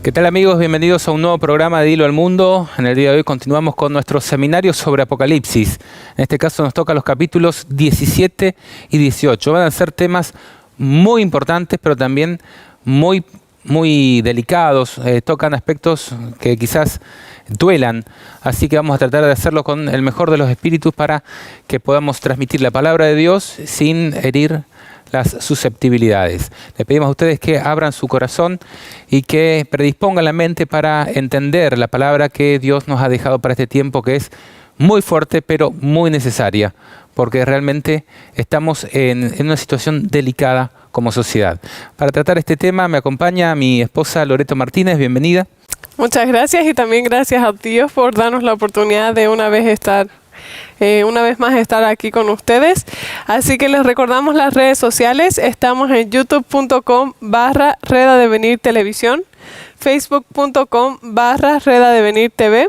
¿Qué tal, amigos? Bienvenidos a un nuevo programa de Dilo al Mundo. En el día de hoy continuamos con nuestro seminario sobre Apocalipsis. En este caso nos toca los capítulos 17 y 18. Van a ser temas muy importantes, pero también muy delicados. Tocan aspectos que quizás duelan. Así que vamos a tratar de hacerlo con el mejor de los espíritus para que podamos transmitir la palabra de Dios sin herir las susceptibilidades. Le pedimos a ustedes que abran su corazón y que predispongan la mente para entender la palabra que Dios nos ha dejado para este tiempo, que es muy fuerte pero muy necesaria, porque realmente estamos en una situación delicada como sociedad. Para tratar este tema me acompaña mi esposa Loreto Martínez. Bienvenida. Muchas gracias y también gracias a Dios por darnos la oportunidad de una vez más estar aquí con ustedes. Así que les recordamos las redes sociales. Estamos en youtube.com/Redadevenir Televisión, facebook.com/Redadevenir TV.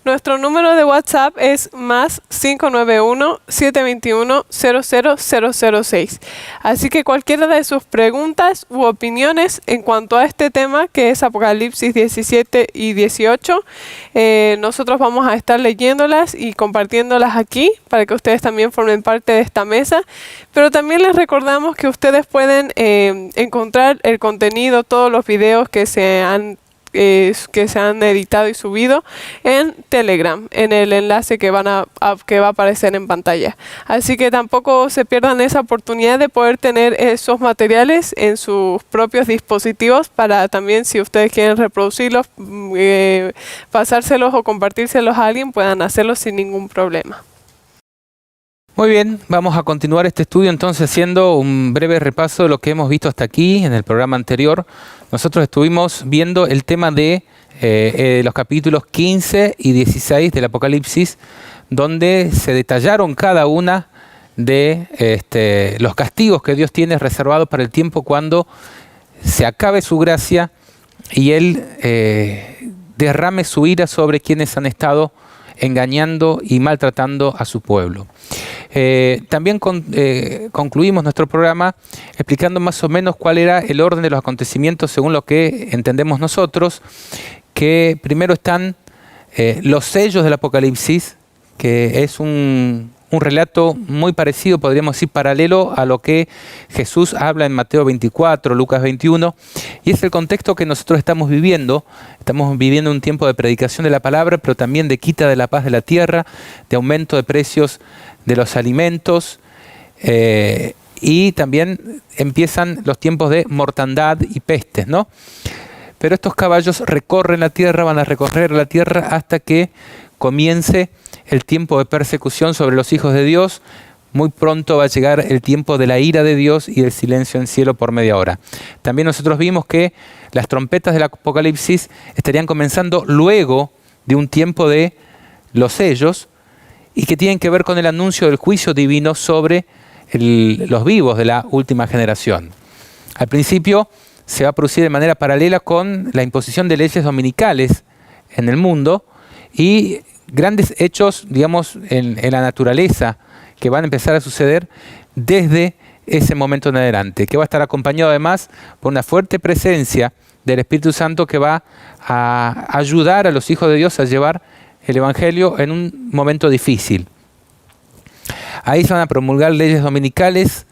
Nuestro número de WhatsApp es más 591-721-00006. Así que cualquiera de sus preguntas u opiniones en cuanto a este tema, que es Apocalipsis 17 y 18, nosotros vamos a estar leyéndolas y compartiéndolas aquí para que ustedes también formen parte de esta mesa. Pero también les recordamos que ustedes pueden encontrar el contenido, todos los videos que se han editado y subido en Telegram, en el enlace que va a aparecer en pantalla. Así que tampoco se pierdan esa oportunidad de poder tener esos materiales en sus propios dispositivos para también, si ustedes quieren reproducirlos, pasárselos o compartírselos a alguien, puedan hacerlo sin ningún problema. Muy bien, vamos a continuar este estudio entonces haciendo un breve repaso de lo que hemos visto hasta aquí en el programa anterior. Nosotros estuvimos viendo el tema de los capítulos 15 y 16 del Apocalipsis, donde se detallaron cada una de los castigos que Dios tiene reservados para el tiempo cuando se acabe su gracia y Él derrame su ira sobre quienes han estado engañando y maltratando a su pueblo. También concluimos nuestro programa explicando más o menos cuál era el orden de los acontecimientos según lo que entendemos nosotros, que primero están los sellos del Apocalipsis, que es un relato muy parecido, podríamos decir paralelo a lo que Jesús habla en Mateo 24, Lucas 21, y es el contexto que nosotros estamos viviendo. Estamos viviendo un tiempo de predicación de la palabra, pero también de quita de la paz de la tierra, de aumento de precios de los alimentos, y también empiezan los tiempos de mortandad y pestes, ¿no? Pero estos caballos recorren la tierra, van a recorrer la tierra hasta que comience el tiempo de persecución sobre los hijos de Dios. Muy pronto va a llegar el tiempo de la ira de Dios y el silencio en cielo por media hora. También nosotros vimos que las trompetas del Apocalipsis estarían comenzando luego de un tiempo de los sellos y que tienen que ver con el anuncio del juicio divino sobre los vivos de la última generación. Al principio se va a producir de manera paralela con la imposición de leyes dominicales en el mundo y grandes hechos, digamos, en la naturaleza que van a empezar a suceder desde ese momento en adelante, que va a estar acompañado además por una fuerte presencia del Espíritu Santo que va a ayudar a los hijos de Dios a llevar el Evangelio en un momento difícil. Ahí se van a promulgar leyes dominicales,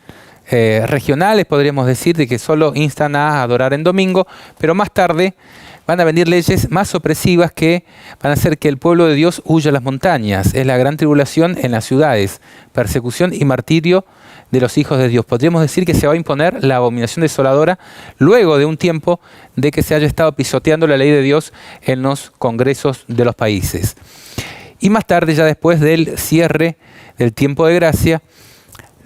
regionales, podríamos decir, de que solo instan a adorar en domingo, pero más tarde van a venir leyes más opresivas que van a hacer que el pueblo de Dios huya a las montañas. Es la gran tribulación en las ciudades, persecución y martirio de los hijos de Dios. Podríamos decir que se va a imponer la abominación desoladora luego de un tiempo de que se haya estado pisoteando la ley de Dios en los congresos de los países. Y más tarde, ya después del cierre del tiempo de gracia,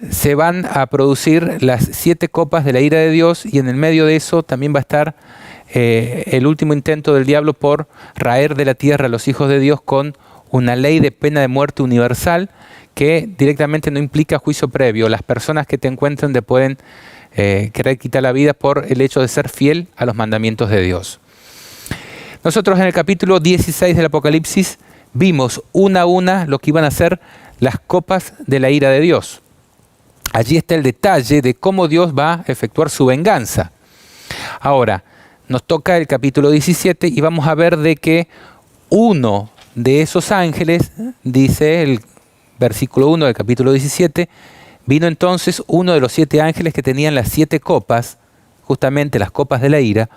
se van a producir las 7 copas de la ira de Dios y en el medio de eso también va a estar el último intento del diablo por raer de la tierra a los hijos de Dios con una ley de pena de muerte universal que directamente no implica juicio previo. Las personas que te encuentren te pueden querer quitar la vida por el hecho de ser fiel a los mandamientos de Dios. Nosotros en el capítulo 16 del Apocalipsis vimos una a una lo que iban a ser las copas de la ira de Dios. Allí está el detalle de cómo Dios va a efectuar su venganza. Ahora, nos toca el capítulo 17 y vamos a ver de que uno de esos ángeles, dice el versículo 1 del capítulo 17, vino entonces uno de los 7 ángeles que tenían las 7 copas, justamente las copas de la ira,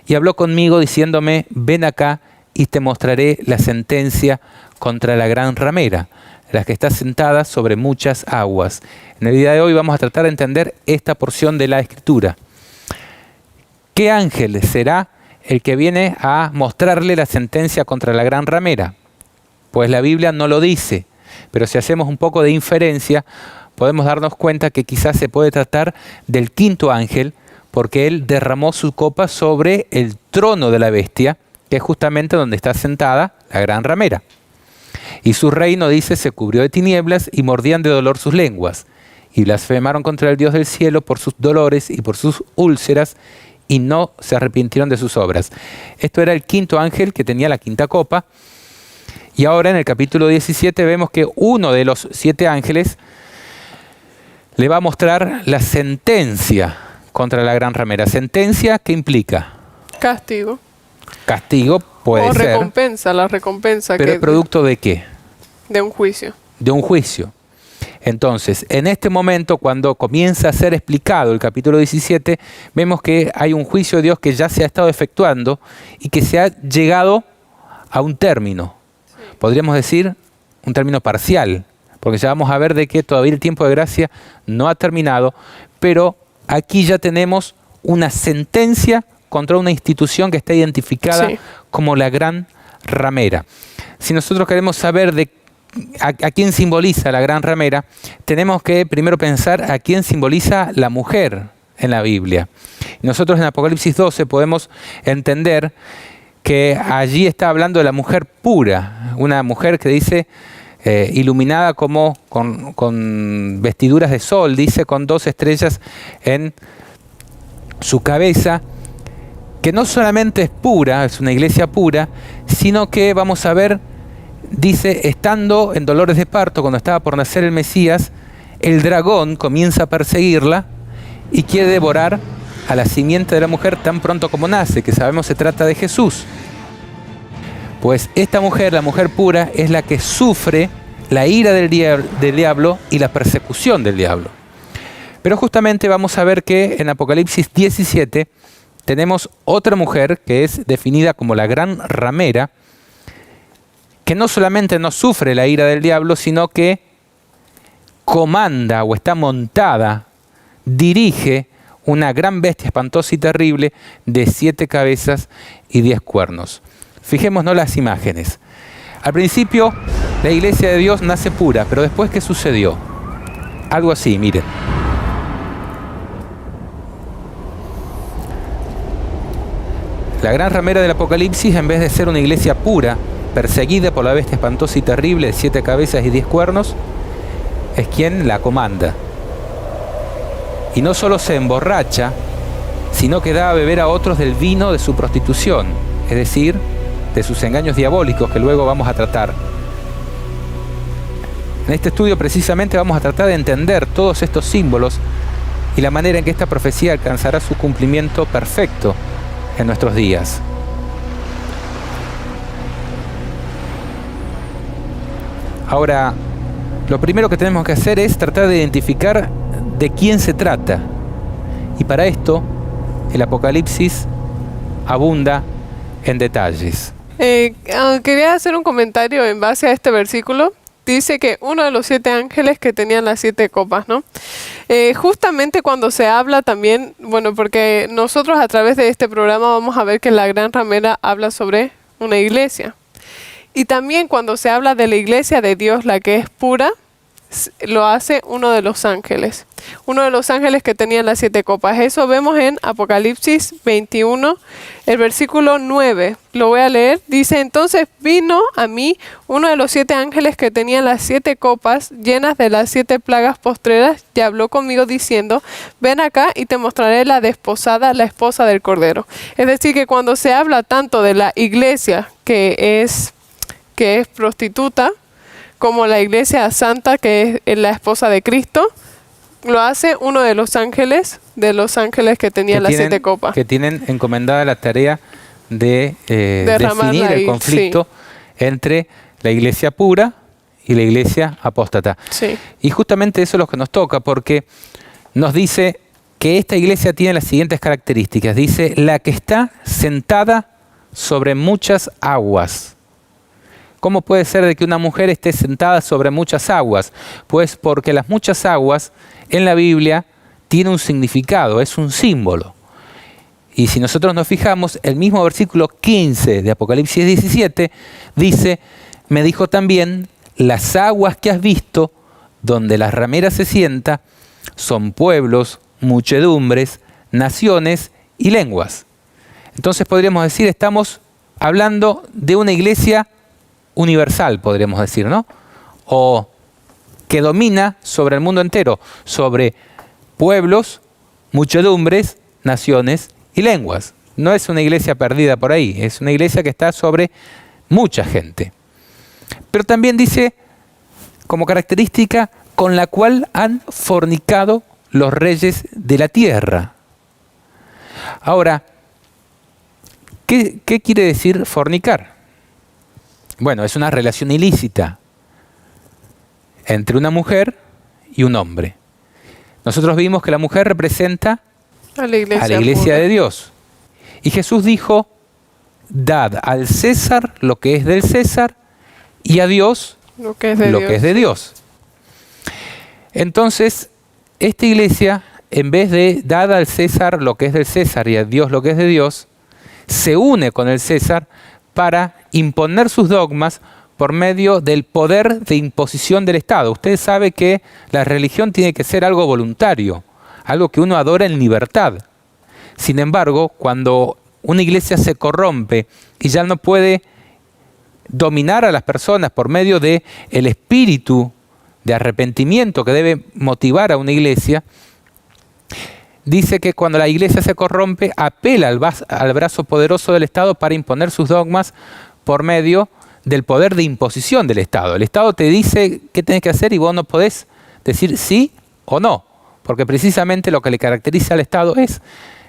y habló conmigo diciéndome, ven acá y te mostraré la sentencia contra la gran ramera, la que está sentada sobre muchas aguas. En el día de hoy vamos a tratar de entender esta porción de la Escritura. ¿Qué ángel será el que viene a mostrarle la sentencia contra la gran ramera? Pues la Biblia no lo dice, pero si hacemos un poco de inferencia, podemos darnos cuenta que quizás se puede tratar del 5.º ángel, porque él derramó su copa sobre el trono de la bestia, que es justamente donde está sentada la gran ramera. Y su reino, dice, se cubrió de tinieblas y mordían de dolor sus lenguas. Y blasfemaron contra el Dios del cielo por sus dolores y por sus úlceras, y no se arrepintieron de sus obras. Esto era el 5.º ángel que tenía la 5.ª copa. Y ahora en el capítulo 17 vemos que uno de los 7 ángeles le va a mostrar la sentencia contra la gran ramera. ¿Sentencia qué implica? Castigo. Castigo puede ser. O recompensa, la recompensa. ¿Pero es producto de qué? De un juicio. De un juicio. Entonces, en este momento, cuando comienza a ser explicado el capítulo 17, vemos que hay un juicio de Dios que ya se ha estado efectuando y que se ha llegado a un término. Sí. Podríamos decir un término parcial, porque ya vamos a ver de que todavía el tiempo de gracia no ha terminado, pero aquí ya tenemos una sentencia contra una institución que está identificada como la gran ramera. Si nosotros queremos saber a quién simboliza la gran ramera, tenemos que primero pensar a quién simboliza la mujer en la Biblia. Nosotros en Apocalipsis 12 podemos entender que allí está hablando de la mujer pura, una mujer que dice iluminada como con vestiduras de sol, dice, con 2 estrellas en su cabeza, que no solamente es pura, es una iglesia pura, sino que vamos a ver, dice, estando en dolores de parto, cuando estaba por nacer el Mesías, el dragón comienza a perseguirla y quiere devorar a la simiente de la mujer tan pronto como nace, que sabemos se trata de Jesús. Pues esta mujer, la mujer pura, es la que sufre la ira del diablo y la persecución del diablo. Pero justamente vamos a ver que en Apocalipsis 17 tenemos otra mujer que es definida como la gran ramera, que no solamente no sufre la ira del diablo, sino que comanda o está montada, dirige una gran bestia espantosa y terrible de 7 cabezas y 10 cuernos. Fijémonos las imágenes. Al principio, la iglesia de Dios nace pura, pero después, ¿qué sucedió? Algo así, miren. La gran ramera del Apocalipsis, en vez de ser una iglesia pura, perseguida por la bestia espantosa y terrible de 7 cabezas y 10 cuernos, es quien la comanda. Y no solo se emborracha, sino que da a beber a otros del vino de su prostitución, es decir, de sus engaños diabólicos que luego vamos a tratar. En este estudio precisamente vamos a tratar de entender todos estos símbolos y la manera en que esta profecía alcanzará su cumplimiento perfecto en nuestros días. Ahora, lo primero que tenemos que hacer es tratar de identificar de quién se trata. Y para esto, el Apocalipsis abunda en detalles. Quería hacer un comentario en base a este versículo. Dice que uno de los 7 ángeles que tenían las 7 copas, ¿no? Justamente cuando se habla también, bueno, porque nosotros a través de este programa vamos a ver que la gran ramera habla sobre una iglesia. Y también cuando se habla de la iglesia de Dios, la que es pura, lo hace uno de los ángeles. Uno de los ángeles que tenían las 7 copas. Eso vemos en Apocalipsis 21, el versículo 9. Lo voy a leer. Dice, entonces vino a mí uno de los 7 ángeles que tenían las 7 copas llenas de las 7 plagas postreras y habló conmigo diciendo, ven acá y te mostraré la desposada, la esposa del Cordero. Es decir, que cuando se habla tanto de la iglesia que es prostituta, como la iglesia santa, que es la esposa de Cristo, lo hace uno de los ángeles de los ángeles que tenían las 7 copas. Que tienen encomendada la tarea de definir el conflicto entre la iglesia pura y la iglesia apóstata. Sí. Y justamente eso es lo que nos toca, porque nos dice que esta iglesia tiene las siguientes características. Dice, la que está sentada sobre muchas aguas. ¿Cómo puede ser de que una mujer esté sentada sobre muchas aguas? Pues porque las muchas aguas en la Biblia tienen un significado, es un símbolo. Y si nosotros nos fijamos, el mismo versículo 15 de Apocalipsis 17 dice, me dijo también, las aguas que has visto, donde la ramera se sienta, son pueblos, muchedumbres, naciones y lenguas. Entonces podríamos decir, estamos hablando de una iglesia universal, podríamos decir, ¿no? O que domina sobre el mundo entero, sobre pueblos, muchedumbres, naciones y lenguas. No es una iglesia perdida por ahí, es una iglesia que está sobre mucha gente. Pero también dice, como característica, con la cual han fornicado los reyes de la tierra. Ahora, ¿qué quiere decir fornicar? Bueno, es una relación ilícita entre una mujer y un hombre. Nosotros vimos que la mujer representa a la iglesia de Dios. Y Jesús dijo, dad al César lo que es del César y a Dios lo que es de Dios. Entonces, esta iglesia, en vez de dar al César lo que es del César y a Dios lo que es de Dios, se une con el César para imponer sus dogmas por medio del poder de imposición del Estado. Usted sabe que la religión tiene que ser algo voluntario, algo que uno adora en libertad. Sin embargo, cuando una iglesia se corrompe y ya no puede dominar a las personas por medio del espíritu de arrepentimiento que debe motivar a una iglesia, dice que cuando la iglesia se corrompe, apela al brazo poderoso del Estado para imponer sus dogmas por medio del poder de imposición del Estado. El Estado te dice qué tenés que hacer y vos no podés decir sí o no, porque precisamente lo que le caracteriza al Estado es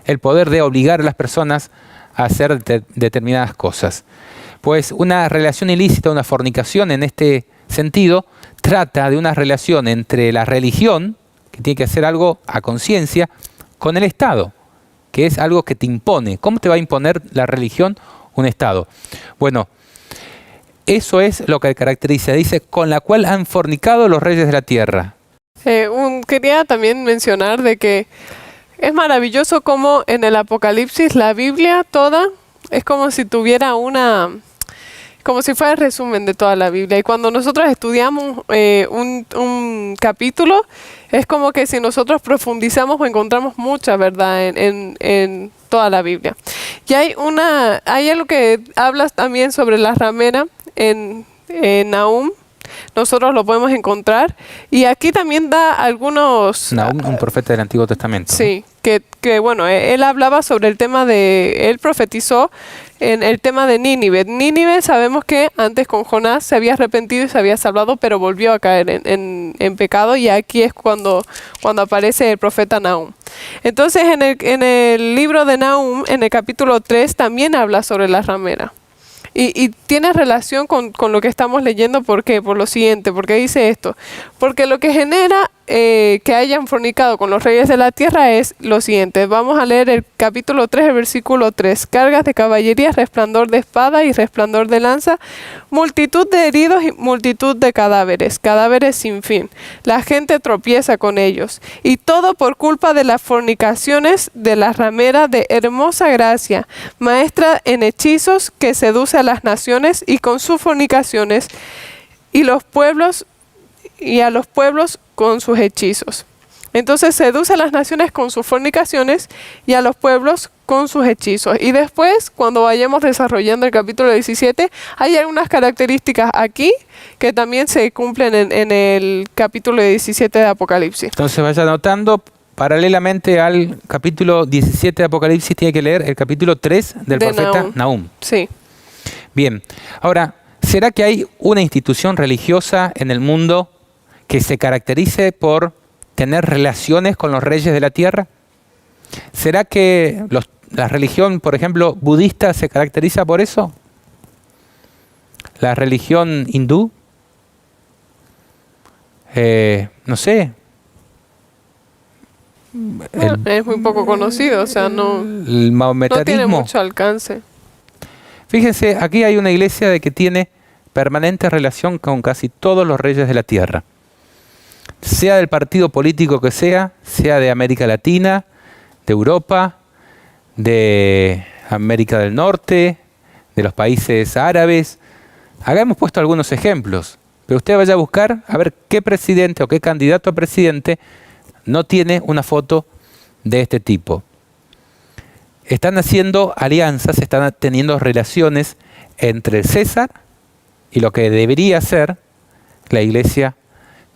el poder de obligar a las personas a hacer determinadas cosas. Pues una relación ilícita, una fornicación en este sentido, trata de una relación entre la religión, que tiene que hacer algo a conciencia, con el Estado, que es algo que te impone. ¿Cómo te va a imponer la religión un Estado? Bueno, eso es lo que caracteriza. Dice, con la cual han fornicado los reyes de la tierra. Quería también mencionar de que es maravilloso cómo en el Apocalipsis la Biblia toda es como si tuviera como si fuera el resumen de toda la Biblia. Y cuando nosotros estudiamos un capítulo, es como que si nosotros profundizamos encontramos mucha verdad en toda la Biblia. Y hay algo que habla también sobre la ramera en Nahum. Nosotros lo podemos encontrar. Y aquí también da algunos... Nahum, un profeta del Antiguo Testamento. Sí, que bueno, él hablaba sobre el tema él profetizó en el tema de Nínive. Nínive sabemos que antes con Jonás se había arrepentido y se había salvado, pero volvió a caer en pecado, y aquí es cuando aparece el profeta Nahum. Entonces en el libro de Nahum, en el capítulo 3, también habla sobre la ramera. Y tiene relación con lo que estamos leyendo. ¿Por qué? Por lo siguiente. ¿Por qué dice esto? Porque lo que genera que hayan fornicado con los reyes de la tierra es lo siguiente. Vamos a leer el capítulo 3, el versículo 3. Cargas de caballería, resplandor de espada y resplandor de lanza, multitud de heridos y multitud de cadáveres, cadáveres sin fin. La gente tropieza con ellos. Y todo por culpa de las fornicaciones de la ramera de hermosa gracia, maestra en hechizos, que seduce a las naciones y con sus fornicaciones, y a los pueblos con sus hechizos. Entonces seduce a las naciones con sus fornicaciones y a los pueblos con sus hechizos. Y después, cuando vayamos desarrollando el capítulo 17, hay algunas características aquí que también se cumplen en el capítulo 17 de Apocalipsis. Entonces vaya anotando, paralelamente al capítulo 17 de Apocalipsis, tiene que leer el capítulo 3 del profeta Nahum. Sí. Bien, ahora, ¿será que hay una institución religiosa en el mundo que se caracterice por tener relaciones con los reyes de la tierra? ¿Será que la religión, por ejemplo, budista se caracteriza por eso? ¿La religión hindú? No sé. Bueno, es muy poco conocido, o sea, El no tiene maometanismo. mucho alcance. Fíjense, aquí hay una iglesia de que tiene permanente relación con casi todos los reyes de la tierra. Sea del partido político que sea de América Latina, de Europa, de América del Norte, de los países árabes. Acá hemos puesto algunos ejemplos, pero usted vaya a buscar a ver qué presidente o qué candidato a presidente no tiene una foto de este tipo. Están haciendo alianzas, están teniendo relaciones entre el César y lo que debería ser la iglesia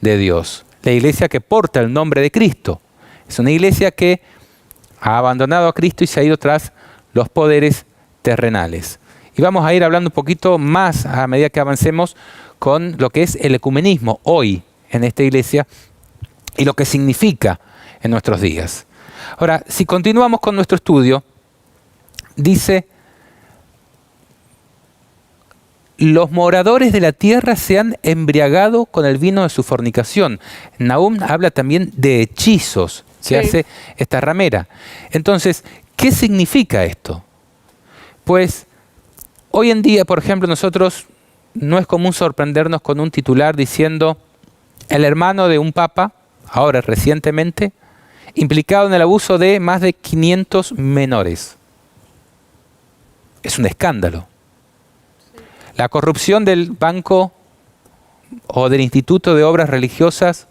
de Dios. La iglesia que porta el nombre de Cristo. Es una iglesia que ha abandonado a Cristo y se ha ido tras los poderes terrenales. Y vamos a ir hablando un poquito más a medida que avancemos con lo que es el ecumenismo hoy en esta iglesia y lo que significa en nuestros días. Ahora, si continuamos con nuestro estudio, dice: los moradores de la tierra se han embriagado con el vino de su fornicación. Nahum habla también de hechizos que hace esta ramera. Entonces, ¿qué significa esto? Pues hoy en día, por ejemplo, nosotros no es común sorprendernos con un titular diciendo: el hermano de un papa, ahora recientemente, implicado en el abuso de más de 500 menores. Es un escándalo. La corrupción del banco o del Instituto de Obras Religiosas,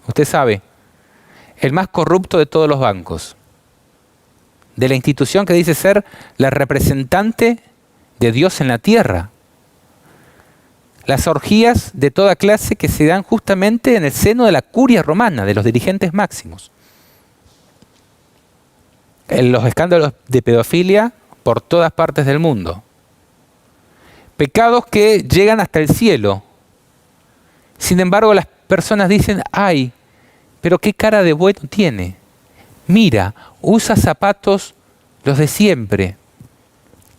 usted sabe, el más corrupto de todos los bancos, de la institución que dice ser la representante de Dios en la tierra. Las orgías de toda clase que se dan justamente en el seno de la curia romana, de los dirigentes máximos. Los escándalos de pedofilia por todas partes del mundo. Pecados que llegan hasta el cielo. Sin embargo, las personas dicen: ay, pero qué cara de bueno tiene. Mira, usa zapatos los de siempre.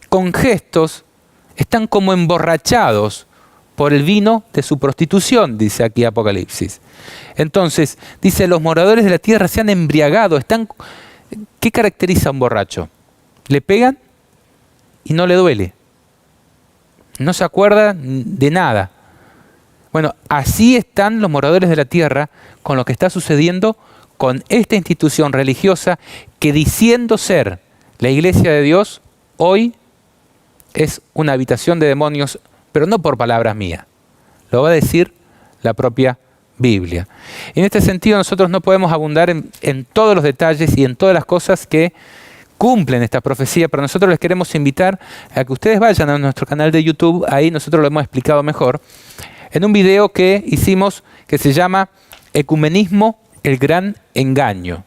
Con gestos están como emborrachados por el vino de su prostitución, dice aquí Apocalipsis. Entonces, dice: los moradores de la tierra se han embriagado. ¿Qué caracteriza a un borracho? Le pegan y no le duele. No se acuerda de nada. Bueno, así están los moradores de la tierra con lo que está sucediendo con esta institución religiosa que, diciendo ser la iglesia de Dios, hoy es una habitación de demonios, pero no por palabras mías. Lo va a decir la propia Biblia. En este sentido, nosotros no podemos abundar en todos los detalles y en todas las cosas que cumplen esta profecía, pero nosotros les queremos invitar a que ustedes vayan a nuestro canal de YouTube. Ahí nosotros lo hemos explicado mejor en un video que hicimos que se llama Ecumenismo, el gran engaño.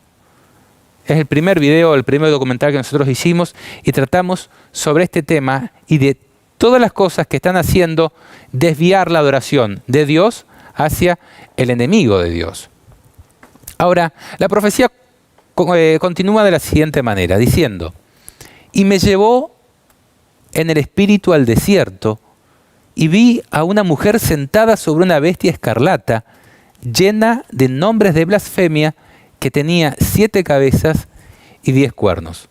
Es el primer video, el primer documental que nosotros hicimos y tratamos sobre este tema y de todas las cosas que están haciendo desviar la adoración de Dios hacia el enemigo de Dios. Ahora, la profecía continúa de la siguiente manera, diciendo: y me llevó en el espíritu al desierto, y vi a una mujer sentada sobre una bestia escarlata, llena de nombres de blasfemia, que tenía 7 cabezas y 10 cuernos.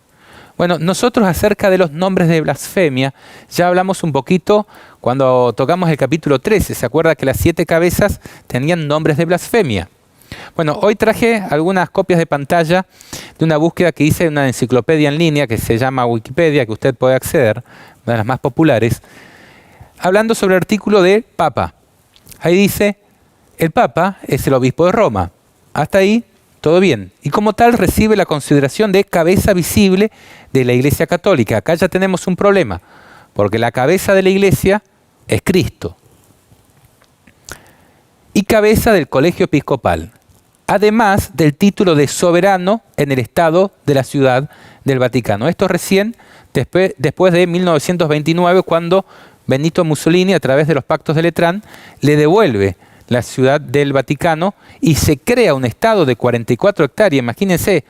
Bueno, nosotros acerca de los nombres de blasfemia ya hablamos un poquito cuando tocamos el capítulo 13. ¿Se acuerda que las 7 cabezas tenían nombres de blasfemia? Bueno, hoy traje algunas copias de pantalla de una búsqueda que hice en una enciclopedia en línea que se llama Wikipedia, que usted puede acceder, una de las más populares, hablando sobre el artículo de Papa. Ahí dice: el Papa es el obispo de Roma. Hasta ahí, todo bien. Y como tal recibe la consideración de cabeza visible de la Iglesia Católica. Acá ya tenemos un problema, porque la cabeza de la Iglesia es Cristo. Y cabeza del colegio episcopal, además del título de soberano en el Estado de la Ciudad del Vaticano. Esto recién después de 1929, cuando Benito Mussolini, a través de los pactos de Letrán, le devuelve la Ciudad del Vaticano y se crea un Estado de 44 hectáreas. Imagínense,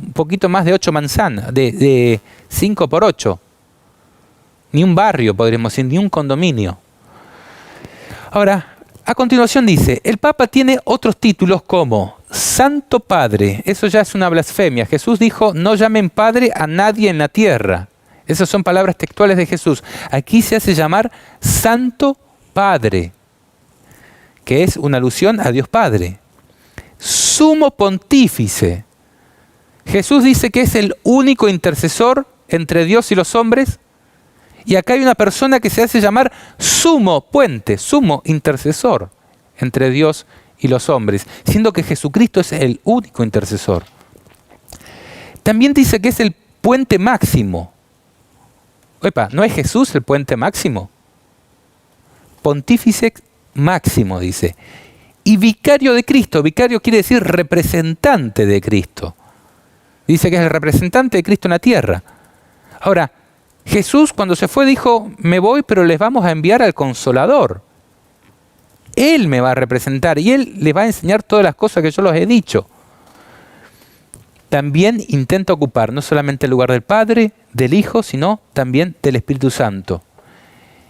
un poquito más de 8 manzanas, de 5 por 8. Ni un barrio, podríamos decir, ni un condominio. Ahora, a continuación dice, el Papa tiene otros títulos como Santo Padre. Eso ya es una blasfemia. Jesús dijo, no llamen Padre a nadie en la tierra. Esas son palabras textuales de Jesús. Aquí se hace llamar Santo Padre, que es una alusión a Dios Padre. Sumo Pontífice. Jesús dice que es el único intercesor entre Dios y los hombres. Y acá hay una persona que se hace llamar sumo puente, sumo intercesor entre Dios y los hombres, siendo que Jesucristo es el único intercesor. También dice que es el puente máximo. Epa, ¿no es Jesús el puente máximo? Pontífice máximo, dice. Y vicario de Cristo. Vicario quiere decir representante de Cristo. Dice que es el representante de Cristo en la tierra. Ahora, Jesús cuando se fue dijo, me voy, pero les vamos a enviar al Consolador. Él me va a representar y Él les va a enseñar todas las cosas que yo les he dicho. También intenta ocupar no solamente el lugar del Padre, del Hijo, sino también del Espíritu Santo.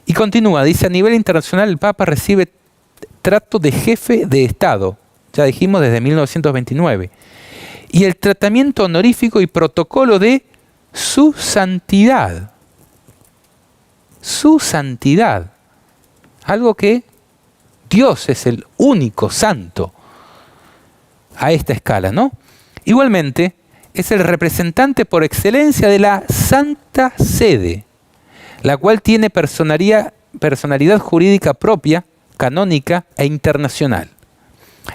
Y continúa, dice, a nivel internacional el Papa recibe trato de jefe de Estado, ya dijimos desde 1929, y el tratamiento honorífico y protocolo de su santidad. Su santidad. Algo que Dios es el único santo a esta escala, ¿no? Igualmente, es el representante por excelencia de la Santa Sede, la cual tiene personalidad jurídica propia, canónica e internacional.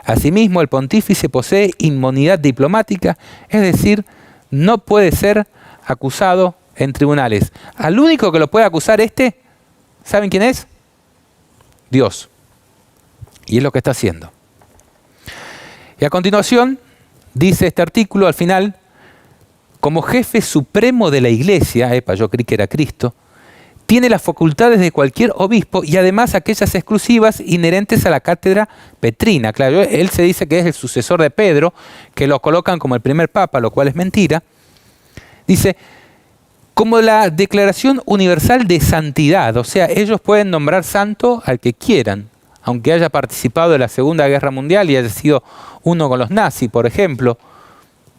Asimismo, el pontífice posee inmunidad diplomática, es decir, no puede ser acusado en tribunales. Al único que lo puede acusar ¿saben quién es? Dios. Y es lo que está haciendo. Y a continuación, dice este artículo al final, como jefe supremo de la Iglesia, yo creí que era Cristo, tiene las facultades de cualquier obispo y además aquellas exclusivas inherentes a la cátedra petrina. Claro, él se dice que es el sucesor de Pedro, que lo colocan como el primer papa, lo cual es mentira. Dice, como la Declaración Universal de Santidad, o sea, ellos pueden nombrar santo al que quieran, aunque haya participado de la Segunda Guerra Mundial y haya sido uno con los nazis, por ejemplo,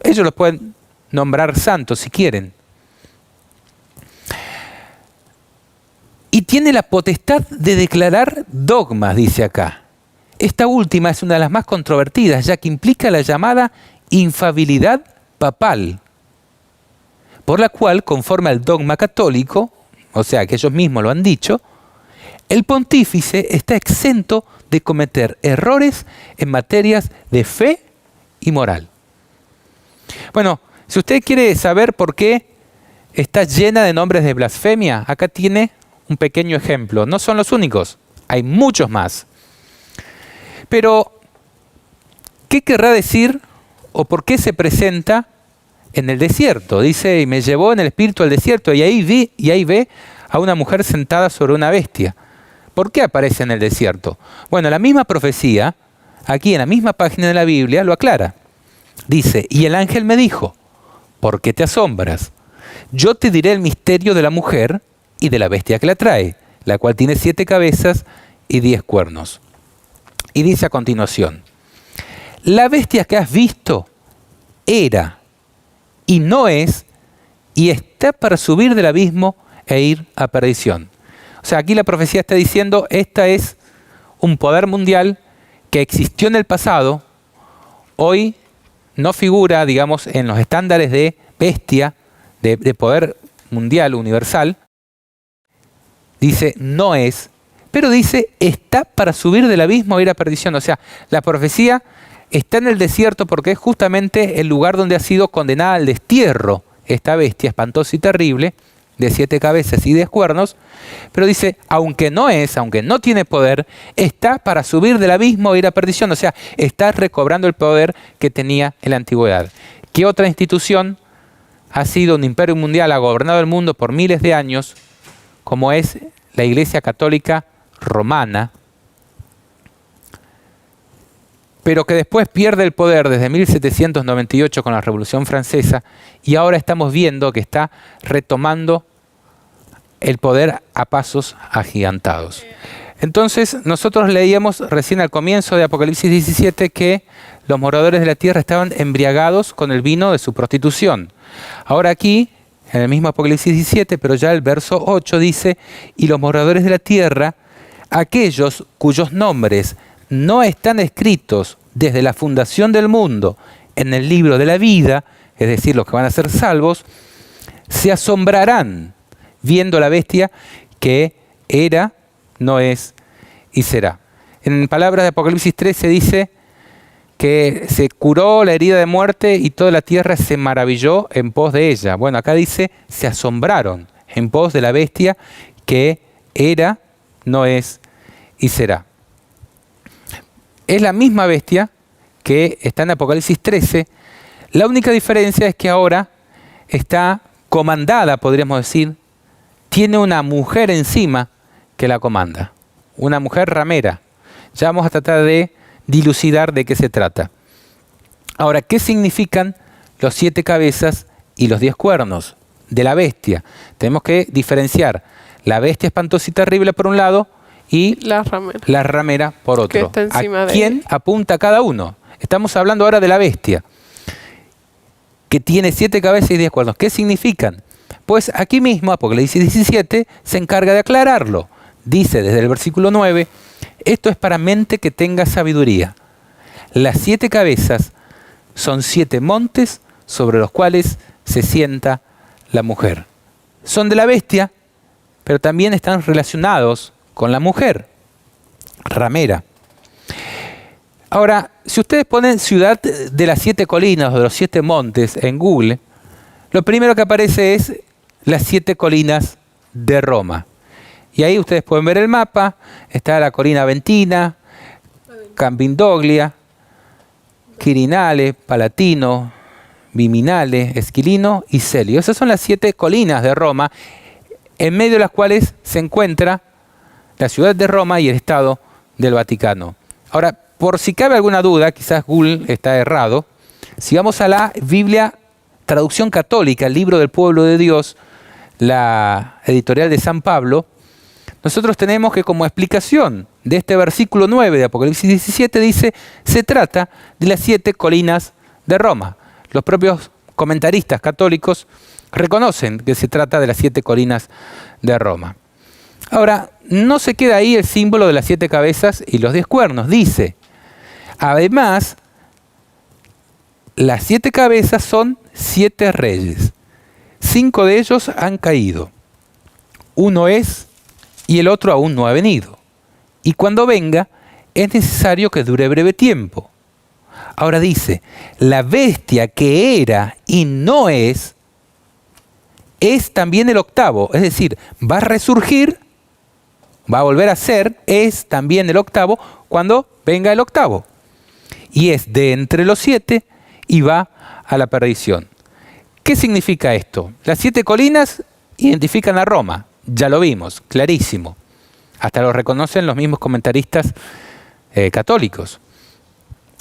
ellos los pueden nombrar santos si quieren. Y tiene la potestad de declarar dogmas, dice acá. Esta última es una de las más controvertidas, ya que implica la llamada infalibilidad papal, por la cual, conforme al dogma católico, o sea que ellos mismos lo han dicho, el pontífice está exento de cometer errores en materias de fe y moral. Bueno, si usted quiere saber por qué está llena de nombres de blasfemia, acá tiene un pequeño ejemplo. No son los únicos, hay muchos más. Pero, ¿qué querrá decir o por qué se presenta en el desierto? Dice, y me llevó en el espíritu al desierto, y ahí ve a una mujer sentada sobre una bestia. ¿Por qué aparece en el desierto? Bueno, la misma profecía, aquí en la misma página de la Biblia, lo aclara. Dice, y el ángel me dijo, ¿por qué te asombras? Yo te diré el misterio de la mujer y de la bestia que la trae, la cual tiene 7 cabezas y 10 cuernos. Y dice a continuación, la bestia que has visto era y no es, y está para subir del abismo e ir a perdición. O sea, aquí la profecía está diciendo, esta es un poder mundial que existió en el pasado, hoy no figura, digamos, en los estándares de bestia, de poder mundial, universal. Dice, no es, pero dice, está para subir del abismo e ir a perdición. O sea, la profecía está en el desierto porque es justamente el lugar donde ha sido condenada al destierro esta bestia espantosa y terrible, de 7 cabezas y 10 cuernos, pero dice, aunque no tiene poder, está para subir del abismo e ir a perdición, o sea, está recobrando el poder que tenía en la antigüedad. ¿Qué otra institución ha sido un imperio mundial, ha gobernado el mundo por miles de años, como es la Iglesia Católica Romana? pero que después pierde el poder desde 1798 con la Revolución Francesa, y ahora estamos viendo que está retomando el poder a pasos agigantados. Entonces, nosotros leíamos recién al comienzo de Apocalipsis 17 que los moradores de la tierra estaban embriagados con el vino de su prostitución. Ahora aquí, en el mismo Apocalipsis 17, pero ya el verso 8 dice, y los moradores de la tierra, aquellos cuyos nombres no están escritos desde la fundación del mundo en el libro de la vida, es decir, los que van a ser salvos, se asombrarán viendo la bestia que era, no es y será. En palabras de Apocalipsis 13 dice que se curó la herida de muerte y toda la tierra se maravilló en pos de ella. Bueno, acá dice, se asombraron en pos de la bestia que era, no es y será. Es la misma bestia que está en Apocalipsis 13. La única diferencia es que ahora está comandada, podríamos decir, tiene una mujer encima que la comanda, una mujer ramera. Ya vamos a tratar de dilucidar de qué se trata. Ahora, ¿qué significan los 7 cabezas y los 10 cuernos de la bestia? Tenemos que diferenciar la bestia espantosa y terrible por un lado y la ramera por otro. Que está encima ¿A quién apunta cada uno? Estamos hablando ahora de la bestia, que tiene 7 cabezas y 10 cuernos. ¿Qué significan? Pues aquí mismo, Apocalipsis 17, se encarga de aclararlo. Dice desde el versículo 9, esto es para mente que tenga sabiduría. Las 7 cabezas son 7 montes sobre los cuales se sienta la mujer. Son de la bestia, pero también están relacionados con la mujer ramera. Ahora, si ustedes ponen ciudad de las 7 colinas o de los 7 montes en Google, lo primero que aparece es las 7 colinas de Roma. Y ahí ustedes pueden ver el mapa, está la colina Aventina, Campindoglia, Quirinale, Palatino, Viminale, Esquilino y Celio. Esas son las 7 colinas de Roma, en medio de las cuales se encuentra la ciudad de Roma y el Estado del Vaticano. Ahora, por si cabe alguna duda, quizás Google está errado, si vamos a la Biblia Traducción Católica, el libro del pueblo de Dios, la editorial de San Pablo, nosotros tenemos que como explicación de este versículo 9 de Apocalipsis 17 dice, se trata de las 7 colinas de Roma. Los propios comentaristas católicos reconocen que se trata de las 7 colinas de Roma. Ahora, no se queda ahí el símbolo de las 7 cabezas y los 10 cuernos. Dice, además, las 7 cabezas son 7 reyes. 5 de ellos han caído. Uno es y el otro aún no ha venido. Y cuando venga, es necesario que dure breve tiempo. Ahora dice, la bestia que era y no es también el octavo. Es decir, va a resurgir, va a volver a ser, es también el octavo cuando venga el octavo. Y es de entre los 7 y va a la perdición. ¿Qué significa esto? Las 7 colinas identifican a Roma. Ya lo vimos, clarísimo. Hasta lo reconocen los mismos comentaristas católicos.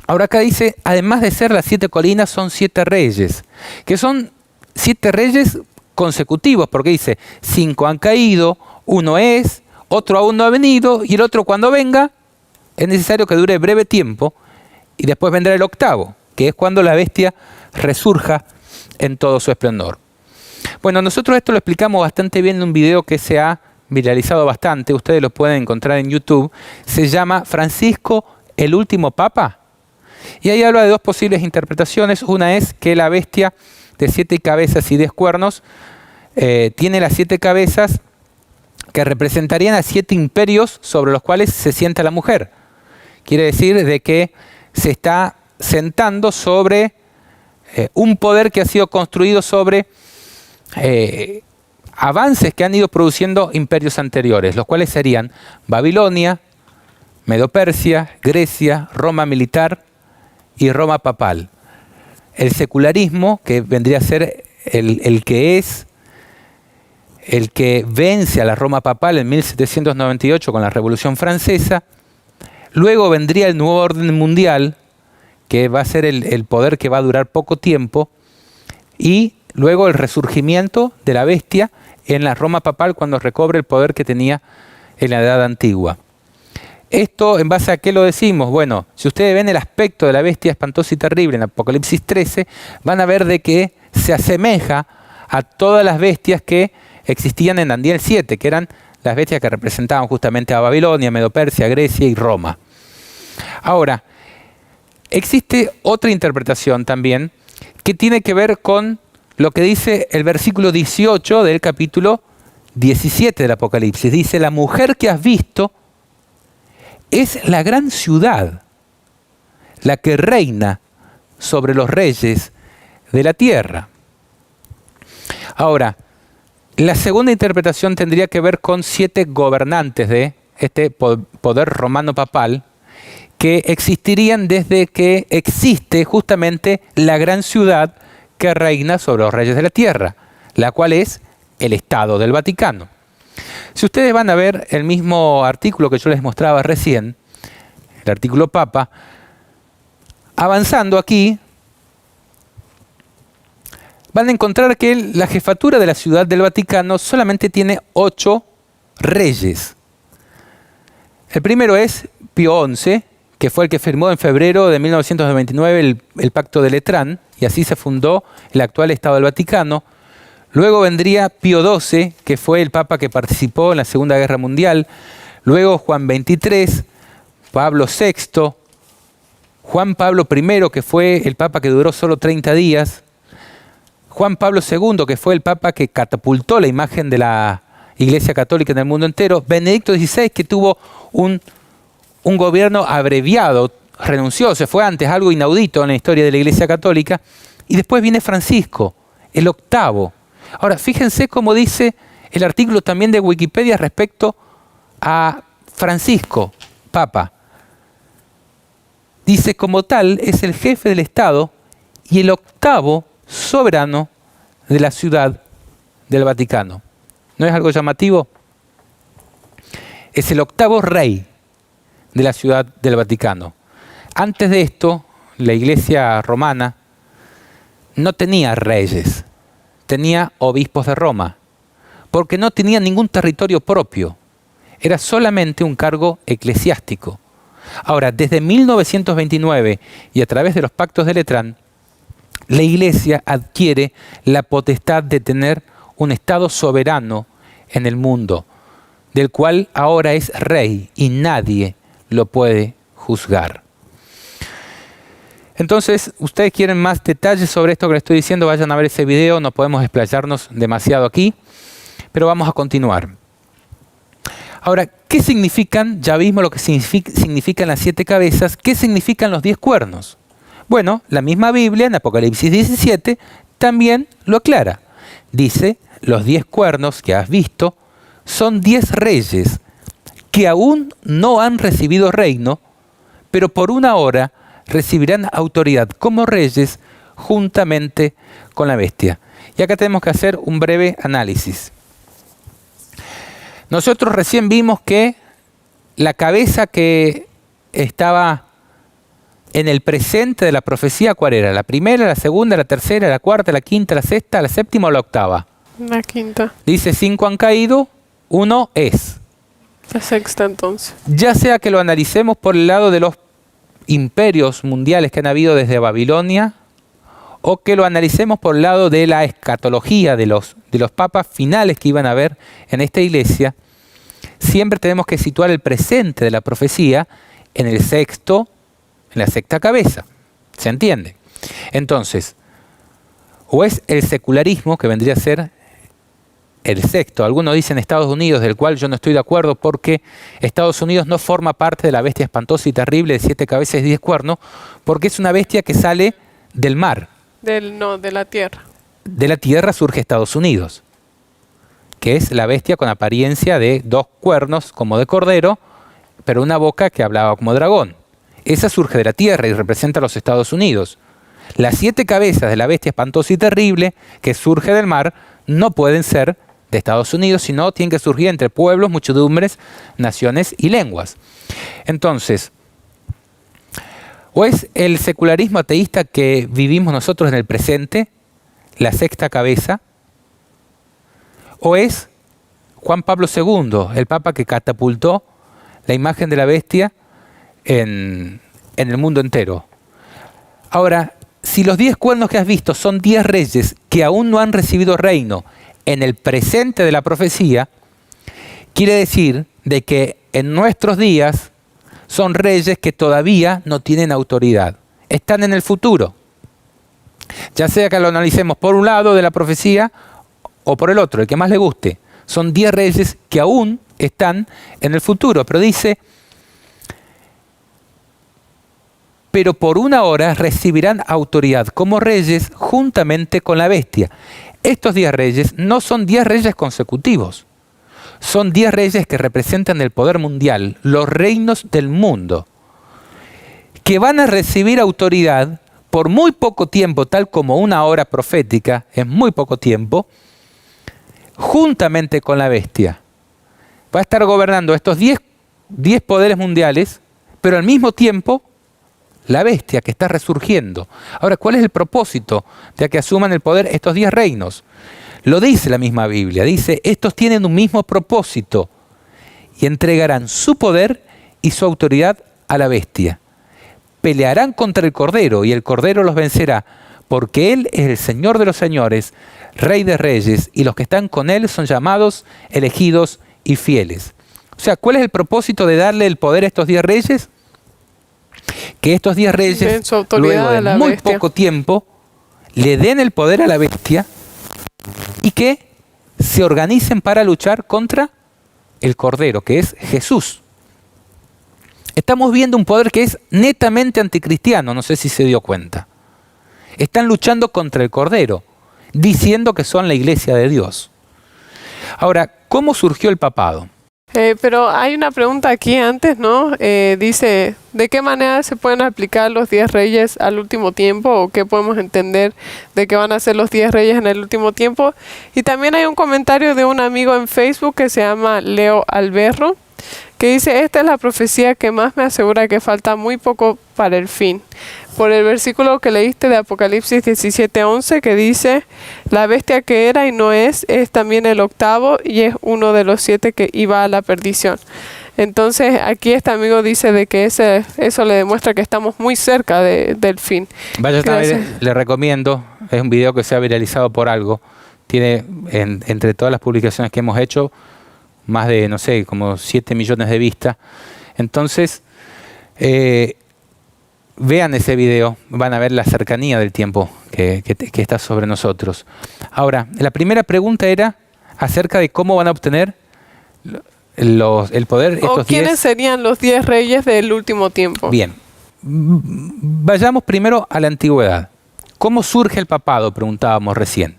Ahora acá dice, además de ser las 7 colinas, son 7 reyes, que son 7 reyes consecutivos, porque dice, 5 han caído, uno es, otro aún no ha venido, y el otro cuando venga, es necesario que dure breve tiempo, y después vendrá el octavo, que es cuando la bestia resurja en todo su esplendor. Bueno, nosotros esto lo explicamos bastante bien en un video que se ha viralizado bastante, ustedes lo pueden encontrar en YouTube, se llama Francisco el último papa, y ahí habla de 2 posibles interpretaciones. Una es que la bestia de 7 cabezas y 10 cuernos tiene las 7 cabezas que representarían a 7 imperios sobre los cuales se sienta la mujer. Quiere decir de que se está sentando sobre un poder que ha sido construido sobre avances que han ido produciendo imperios anteriores, los cuales serían Babilonia, Medo-Persia, Grecia, Roma militar y Roma papal. El secularismo, que vendría a ser el que vence a la Roma papal en 1798 con la Revolución Francesa. Luego vendría el nuevo orden mundial que va a ser el poder que va a durar poco tiempo, y luego el resurgimiento de la bestia en la Roma papal cuando recobre el poder que tenía en la Edad Antigua. Esto, ¿en base a qué lo decimos? Bueno, si ustedes ven el aspecto de la bestia espantosa y terrible en Apocalipsis 13, van a ver de que se asemeja a todas las bestias que existían en Daniel 7, que eran las bestias que representaban justamente a Babilonia, Medo-Persia, Grecia y Roma. Ahora, existe otra interpretación también que tiene que ver con lo que dice el versículo 18 del capítulo 17 del Apocalipsis. Dice, la mujer que has visto es la gran ciudad, la que reina sobre los reyes de la tierra. Ahora, la segunda interpretación tendría que ver con 7 gobernantes de este poder romano papal que existirían desde que existe justamente la gran ciudad que reina sobre los reyes de la tierra, la cual es el Estado del Vaticano. Si ustedes van a ver el mismo artículo que yo les mostraba recién, el artículo Papa, avanzando aquí, van a encontrar que la jefatura de la ciudad del Vaticano solamente tiene 8 reyes. El primero es Pío XI, que fue el que firmó en febrero de 1929 el Pacto de Letrán, y así se fundó el actual Estado del Vaticano. Luego vendría Pío XII, que fue el Papa que participó en la Segunda Guerra Mundial. Luego Juan XXIII, Pablo VI, Juan Pablo I, que fue el Papa que duró solo 30 días. Juan Pablo II, que fue el Papa que catapultó la imagen de la Iglesia Católica en el mundo entero. Benedicto XVI, que tuvo un gobierno abreviado, renunció, se fue antes, algo inaudito en la historia de la Iglesia Católica. Y después viene Francisco, el 8º. Ahora, fíjense cómo dice el artículo también de Wikipedia respecto a Francisco, Papa. Dice, como tal, es el jefe del Estado y el 8º soberano de la ciudad del Vaticano. ¿No es algo llamativo? Es el 8º rey de la ciudad del Vaticano. Antes de esto, la Iglesia romana no tenía reyes, tenía obispos de Roma, porque no tenía ningún territorio propio. Era solamente un cargo eclesiástico. Ahora, desde 1929 y a través de los pactos de Letrán, la Iglesia adquiere la potestad de tener un Estado soberano en el mundo, del cual ahora es rey y nadie lo puede juzgar. Entonces, ustedes quieren más detalles sobre esto que les estoy diciendo, vayan a ver ese video, no podemos explayarnos demasiado aquí, pero vamos a continuar. Ahora, ¿qué significan? Ya vimos lo que significan las 7 cabezas. ¿Qué significan los 10 cuernos? Bueno, la misma Biblia en Apocalipsis 17 también lo aclara. Dice, los 10 cuernos que has visto son 10 reyes que aún no han recibido reino, pero por una hora recibirán autoridad como reyes juntamente con la bestia. Y acá tenemos que hacer un breve análisis. Nosotros recién vimos que la cabeza que estaba en el presente de la profecía, ¿cuál era? ¿La primera, la segunda, la tercera, la cuarta, la quinta, la sexta, la séptima o la octava? La quinta. Dice 5 han caído, 1 es. La sexta entonces. Ya sea que lo analicemos por el lado de los imperios mundiales que han habido desde Babilonia, o que lo analicemos por el lado de la escatología de los papas finales que iban a haber en esta iglesia, siempre tenemos que situar el presente de la profecía en la sexta cabeza. ¿Se entiende? Entonces, o es el secularismo, que vendría a ser el sexto. Algunos dicen Estados Unidos, del cual yo no estoy de acuerdo, porque Estados Unidos no forma parte de la bestia espantosa y terrible de 7 cabezas y 10 cuernos, porque es una bestia que sale del mar. De la tierra. De la tierra surge Estados Unidos, que es la bestia con apariencia de 2 cuernos como de cordero, pero una boca que hablaba como dragón. Esa surge de la tierra y representa a los Estados Unidos. Las 7 cabezas de la bestia espantosa y terrible, que surge del mar, no pueden ser de Estados Unidos, sino tienen que surgir entre pueblos, muchedumbres, naciones y lenguas. Entonces, ¿O es el secularismo ateísta que vivimos nosotros en el presente, la sexta cabeza? ¿O es Juan Pablo II, el Papa que catapultó la imagen de la bestia en el mundo entero? Ahora, si los 10 cuernos que has visto son 10 reyes que aún no han recibido reino en el presente de la profecía, quiere decir de que en nuestros días son reyes que todavía no tienen autoridad. Están en el futuro. Ya sea que lo analicemos por un lado de la profecía o por el otro, el que más le guste. Son 10 reyes que aún están en el futuro. Pero dice, pero por una hora recibirán autoridad como reyes juntamente con la bestia. Estos 10 reyes no son 10 reyes consecutivos. Son 10 reyes que representan el poder mundial, los reinos del mundo, que van a recibir autoridad por muy poco tiempo, tal como una hora profética, es muy poco tiempo, juntamente con la bestia. Va a estar gobernando estos 10 poderes mundiales, pero al mismo tiempo la bestia que está resurgiendo. Ahora, ¿cuál es el propósito de que asuman el poder estos 10 reinos? Lo dice la misma Biblia, dice, estos tienen un mismo propósito y entregarán su poder y su autoridad a la bestia. Pelearán contra el Cordero y el Cordero los vencerá, porque Él es el Señor de los señores, Rey de reyes, y los que están con Él son llamados, elegidos y fieles. O sea, ¿cuál es el propósito de darle el poder a estos 10 reyes? Que estos 10 reyes, luego de muy poco tiempo, le den el poder a la bestia y que se organicen para luchar contra el Cordero, que es Jesús. Estamos viendo un poder que es netamente anticristiano, no sé si se dio cuenta. Están luchando contra el Cordero, diciendo que son la iglesia de Dios. Ahora, ¿cómo surgió el papado? Pero hay una pregunta aquí antes, ¿no? Dice, ¿de qué manera se pueden aplicar los 10 reyes al último tiempo? ¿O qué podemos entender de qué van a ser los 10 reyes en el último tiempo? Y también hay un comentario de un amigo en Facebook que se llama Leo Alberro, que dice, esta es la profecía que más me asegura que falta muy poco para el fin. Por el versículo que leíste de Apocalipsis 17:11, que dice, la bestia que era y no es también el octavo y es uno de los 7 que iba a la perdición. Entonces aquí este amigo dice de que eso le demuestra que estamos muy cerca del fin. Vaya a ver, le recomiendo, es un video que se ha viralizado por algo. Tiene entre todas las publicaciones que hemos hecho, más de, no sé, como 7 millones de vistas. Entonces, vean ese video, van a ver la cercanía del tiempo que está sobre nosotros. Ahora, la primera pregunta era acerca de cómo van a obtener el poder estos 10. ¿O quiénes serían los 10 reyes del último tiempo? Bien, vayamos primero a la antigüedad. ¿Cómo surge el papado? Preguntábamos recién.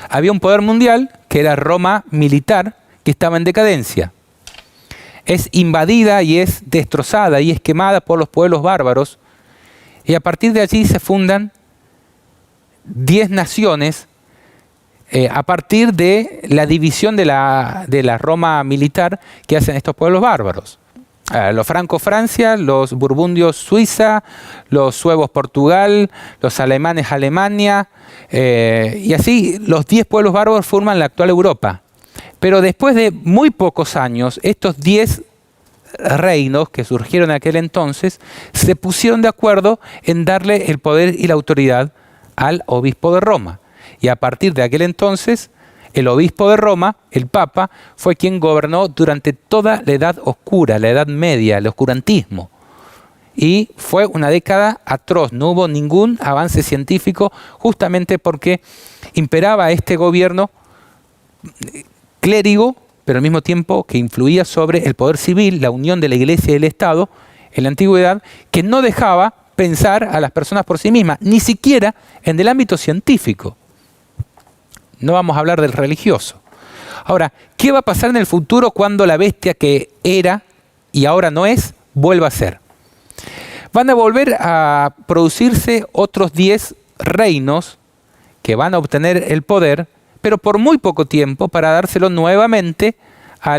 Había un poder mundial que era Roma militar, que estaba en decadencia. Es invadida y es destrozada y es quemada por los pueblos bárbaros. Y a partir de allí se fundan 10 naciones a partir de la división de la Roma militar que hacen estos pueblos bárbaros. Los francos Francia, los burgundios Suiza, los suevos Portugal, los alemanes Alemania, y así los 10 pueblos bárbaros forman la actual Europa. Pero después de muy pocos años, estos 10 reinos que surgieron en aquel entonces se pusieron de acuerdo en darle el poder y la autoridad al obispo de Roma. Y a partir de aquel entonces, el obispo de Roma, el Papa, fue quien gobernó durante toda la Edad Oscura, la Edad Media, el oscurantismo. Y fue una década atroz, no hubo ningún avance científico, justamente porque imperaba este gobierno clérigo, pero al mismo tiempo que influía sobre el poder civil, la unión de la Iglesia y el Estado en la antigüedad, que no dejaba pensar a las personas por sí mismas, ni siquiera en el ámbito científico. No vamos a hablar del religioso. Ahora, ¿qué va a pasar en el futuro cuando la bestia que era y ahora no es, vuelva a ser? Van a volver a producirse otros 10 reinos que van a obtener el poder, pero por muy poco tiempo, para dárselo nuevamente a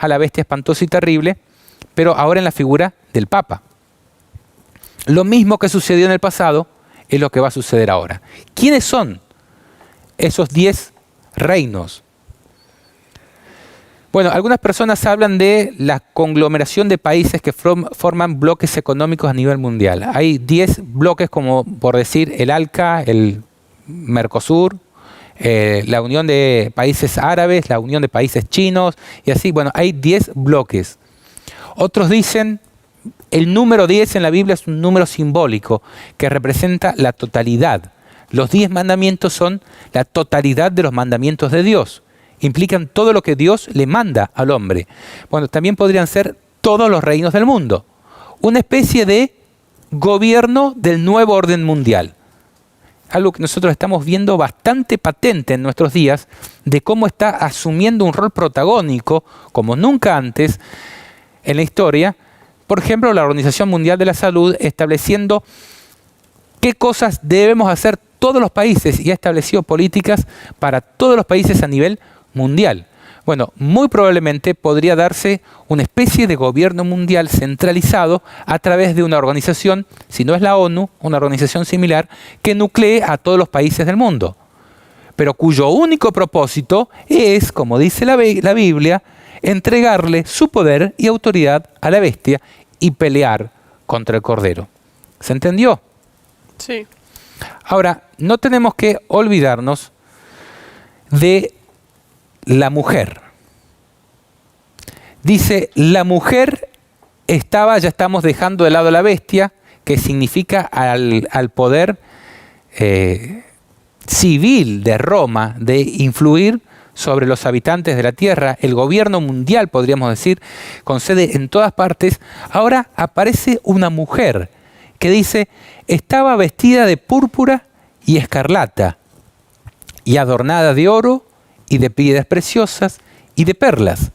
la bestia espantosa y terrible, pero ahora en la figura del Papa. Lo mismo que sucedió en el pasado es lo que va a suceder ahora. ¿Quiénes son esos 10 reinos? Bueno, algunas personas hablan de la conglomeración de países que forman bloques económicos a nivel mundial. Hay 10 bloques, como por decir el ALCA, el Mercosur, la Unión de Países Árabes, la Unión de Países Chinos, y así. Bueno, hay 10 bloques. Otros dicen, el número 10 en la Biblia es un número simbólico que representa la totalidad. Los 10 mandamientos son la totalidad de los mandamientos de Dios. Implican todo lo que Dios le manda al hombre. Bueno, también podrían ser todos los reinos del mundo. Una especie de gobierno del nuevo orden mundial. Algo que nosotros estamos viendo bastante patente en nuestros días, de cómo está asumiendo un rol protagónico, como nunca antes en la historia. Por ejemplo, la Organización Mundial de la Salud estableciendo qué cosas debemos hacer todos los países y ha establecido políticas para todos los países a nivel mundial. Bueno, muy probablemente podría darse una especie de gobierno mundial centralizado a través de una organización, si no es la ONU, una organización similar, que nuclee a todos los países del mundo, pero cuyo único propósito es, como dice la Biblia, entregarle su poder y autoridad a la bestia y pelear contra el Cordero. ¿Se entendió? Sí. Ahora, no tenemos que olvidarnos de la mujer. Dice, la mujer ya estamos dejando de lado a la bestia, que significa al poder civil de Roma de influir sobre los habitantes de la tierra, el gobierno mundial, podríamos decir, con sede en todas partes. Ahora aparece una mujer que dice, estaba vestida de púrpura y escarlata, y adornada de oro, y de piedras preciosas, y de perlas.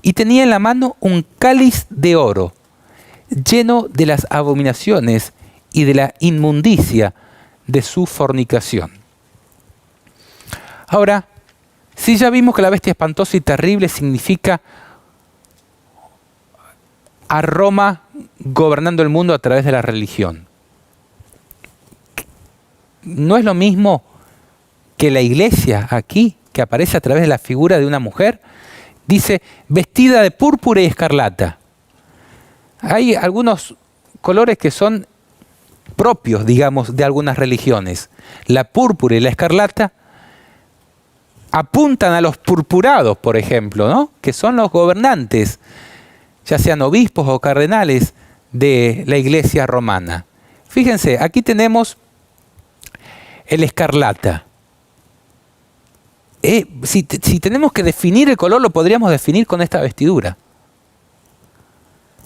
Y tenía en la mano un cáliz de oro, lleno de las abominaciones y de la inmundicia de su fornicación. Ahora, si ya vimos que la bestia espantosa y terrible significa a Roma gobernando el mundo a través de la religión, ¿no es lo mismo que la iglesia aquí, que aparece a través de la figura de una mujer? Dice, vestida de púrpura y escarlata. Hay algunos colores que son propios, digamos, de algunas religiones. La púrpura y la escarlata apuntan a los purpurados, por ejemplo, ¿no? Que son los gobernantes, ya sean obispos o cardenales de la iglesia romana. Fíjense, aquí tenemos el escarlata. Si tenemos que definir el color, lo podríamos definir con esta vestidura.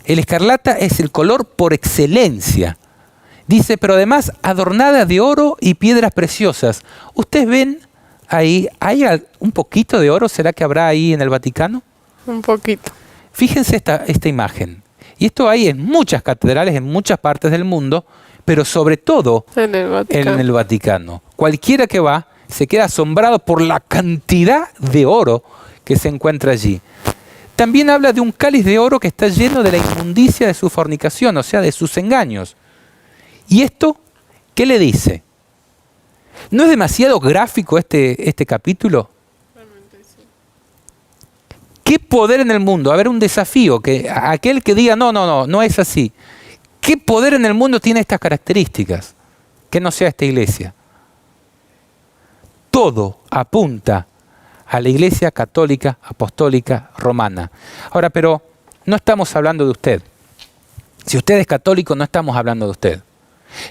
El escarlata es el color por excelencia. Dice, pero además adornada de oro y piedras preciosas. ¿Ustedes ven ahí, hay un poquito de oro? ¿Será que habrá ahí en el Vaticano? Un poquito. Fíjense esta imagen. Y esto hay en muchas catedrales, en muchas partes del mundo, pero sobre todo en el Vaticano. Cualquiera que va se queda asombrado por la cantidad de oro que se encuentra allí. También habla de un cáliz de oro que está lleno de la inmundicia de su fornicación, o sea, de sus engaños. ¿Y esto qué le dice? ¿No es demasiado gráfico este capítulo? Realmente sí. ¿Qué poder en el mundo? A ver, un desafío, que aquel que diga, no es así. ¿Qué poder en el mundo tiene estas características? Que no sea esta iglesia. Todo apunta a la Iglesia Católica Apostólica Romana. Ahora, pero no estamos hablando de usted. Si usted es católico, no estamos hablando de usted.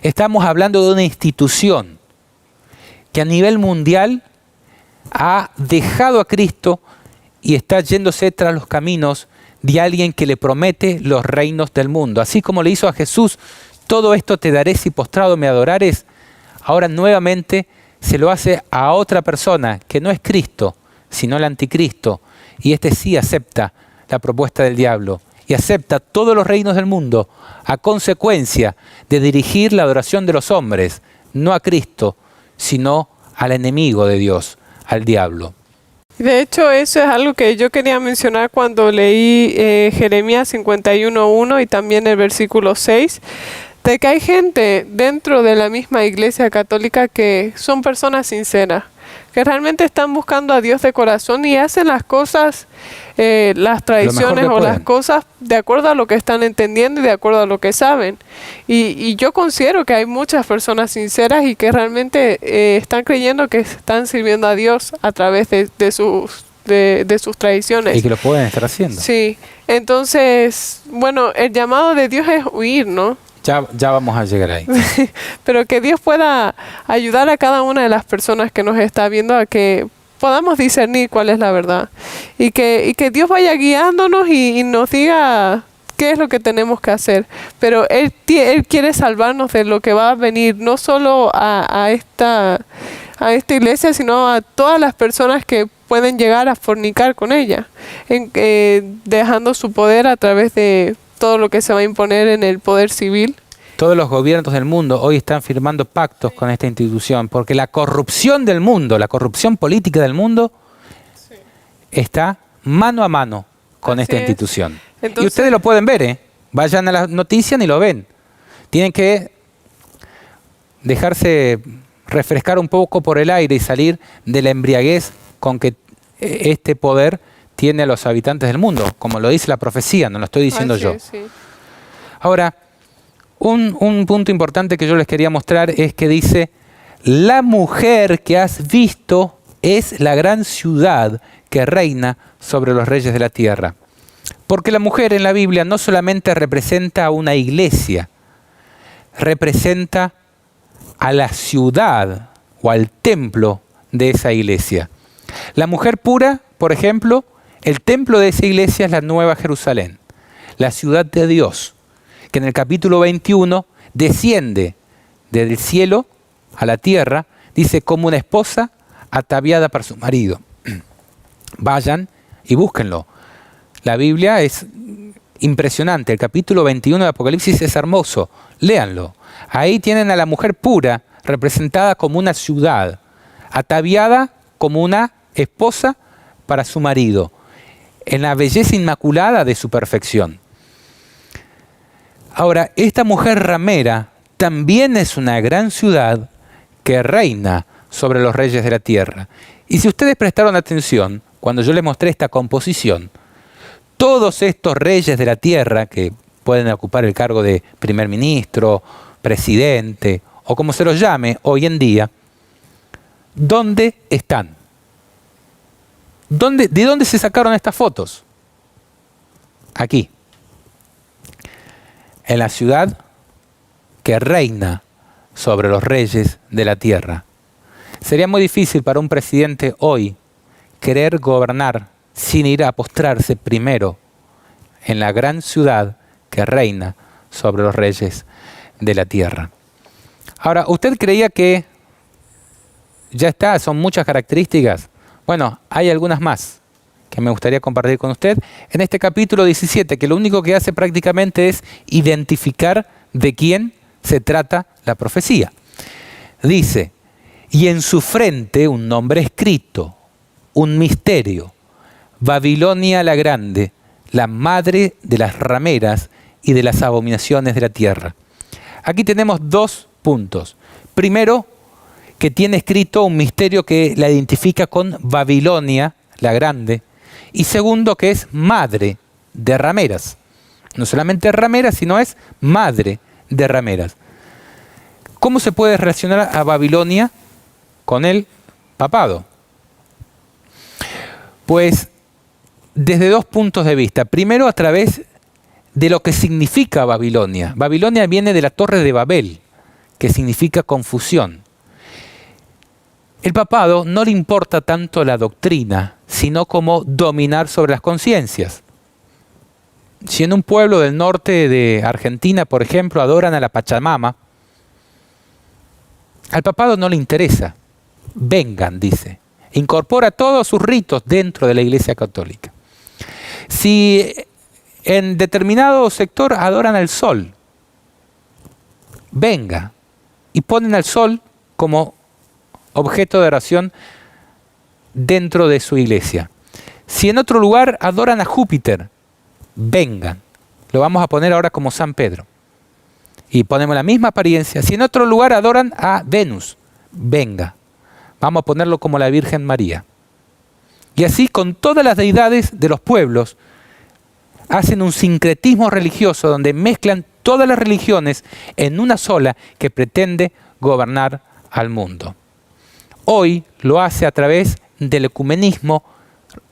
Estamos hablando de una institución que a nivel mundial ha dejado a Cristo y está yéndose tras los caminos de alguien que le promete los reinos del mundo. Así como le hizo a Jesús, todo esto te daré si postrado me adorares. Ahora nuevamente se lo hace a otra persona que no es Cristo, sino el anticristo. Y este sí acepta la propuesta del diablo y acepta todos los reinos del mundo a consecuencia de dirigir la adoración de los hombres, no a Cristo, sino al enemigo de Dios, al diablo. De hecho, eso es algo que yo quería mencionar cuando leí Jeremías 51:1 y también el versículo 6. de que hay gente dentro de la misma Iglesia Católica que son personas sinceras, que realmente están buscando a Dios de corazón y hacen las cosas, las tradiciones o las cosas de acuerdo a lo que están entendiendo y de acuerdo a lo que saben. Y yo considero que hay muchas personas sinceras y que realmente están creyendo que están sirviendo a Dios a través de sus tradiciones. Y que lo pueden estar haciendo. Sí, entonces, bueno, el llamado de Dios es huir, ¿no? Ya vamos a llegar ahí. Pero que Dios pueda ayudar a cada una de las personas que nos está viendo a que podamos discernir cuál es la verdad. Y que Dios vaya guiándonos y nos diga qué es lo que tenemos que hacer. Pero Él quiere salvarnos de lo que va a venir, no solo a esta iglesia, sino a todas las personas que pueden llegar a fornicar con ella, dejando su poder a través de todo lo que se va a imponer en el poder civil. Todos los gobiernos del mundo hoy están firmando pactos con esta institución, porque la corrupción del mundo, la corrupción política del mundo, está mano a mano con esta institución. Entonces, y ustedes lo pueden ver, ¿eh? Vayan a las noticias y lo ven. Tienen que dejarse refrescar un poco por el aire y salir de la embriaguez con que este poder tiene a los habitantes del mundo, como lo dice la profecía, no lo estoy diciendo yo. Sí. Ahora, un punto importante que yo les quería mostrar es que dice, la mujer que has visto es la gran ciudad que reina sobre los reyes de la tierra. Porque la mujer en la Biblia no solamente representa a una iglesia, representa a la ciudad o al templo de esa iglesia. La mujer pura, por ejemplo, el templo de esa iglesia es la Nueva Jerusalén, la ciudad de Dios, que en el capítulo 21 desciende del cielo a la tierra, dice, como una esposa ataviada para su marido. Vayan y búsquenlo. La Biblia es impresionante, el capítulo 21 de Apocalipsis es hermoso, léanlo. Ahí tienen a la mujer pura representada como una ciudad, ataviada como una esposa para su marido, en la belleza inmaculada de su perfección. Ahora, esta mujer ramera también es una gran ciudad que reina sobre los reyes de la tierra. Y si ustedes prestaron atención, cuando yo les mostré esta composición, todos estos reyes de la tierra que pueden ocupar el cargo de primer ministro, presidente o como se los llame hoy en día, ¿dónde están? ¿De dónde se sacaron estas fotos? Aquí. En la ciudad que reina sobre los reyes de la tierra. Sería muy difícil para un presidente hoy querer gobernar sin ir a postrarse primero en la gran ciudad que reina sobre los reyes de la tierra. Ahora, ¿usted creía que ya está, son muchas características? Bueno, hay algunas más que me gustaría compartir con usted en este capítulo 17, que lo único que hace prácticamente es identificar de quién se trata la profecía. Dice, y en su frente un nombre escrito, un misterio, Babilonia la Grande, la madre de las rameras y de las abominaciones de la tierra. Aquí tenemos dos puntos. Primero, que tiene escrito un misterio que la identifica con Babilonia la Grande. Y segundo, que es madre de rameras. No solamente rameras, sino es madre de rameras. ¿Cómo se puede relacionar a Babilonia con el papado? Pues desde dos puntos de vista. Primero, a través de lo que significa Babilonia. Babilonia viene de la Torre de Babel, que significa confusión. El papado no le importa tanto la doctrina, sino cómo dominar sobre las conciencias. Si en un pueblo del norte de Argentina, por ejemplo, adoran a la Pachamama, al papado no le interesa. Vengan, dice. Incorpora todos sus ritos dentro de la Iglesia Católica. Si en determinado sector adoran al sol, venga. Y ponen al sol como objeto de oración dentro de su iglesia. Si en otro lugar adoran a Júpiter, vengan. Lo vamos a poner ahora como San Pedro. y ponemos la misma apariencia. Si en otro lugar adoran a Venus, venga, vamos a ponerlo como la Virgen María. Y así con todas las deidades de los pueblos, hacen un sincretismo religioso donde mezclan todas las religiones en una sola que pretende gobernar al mundo. Hoy lo hace a través del ecumenismo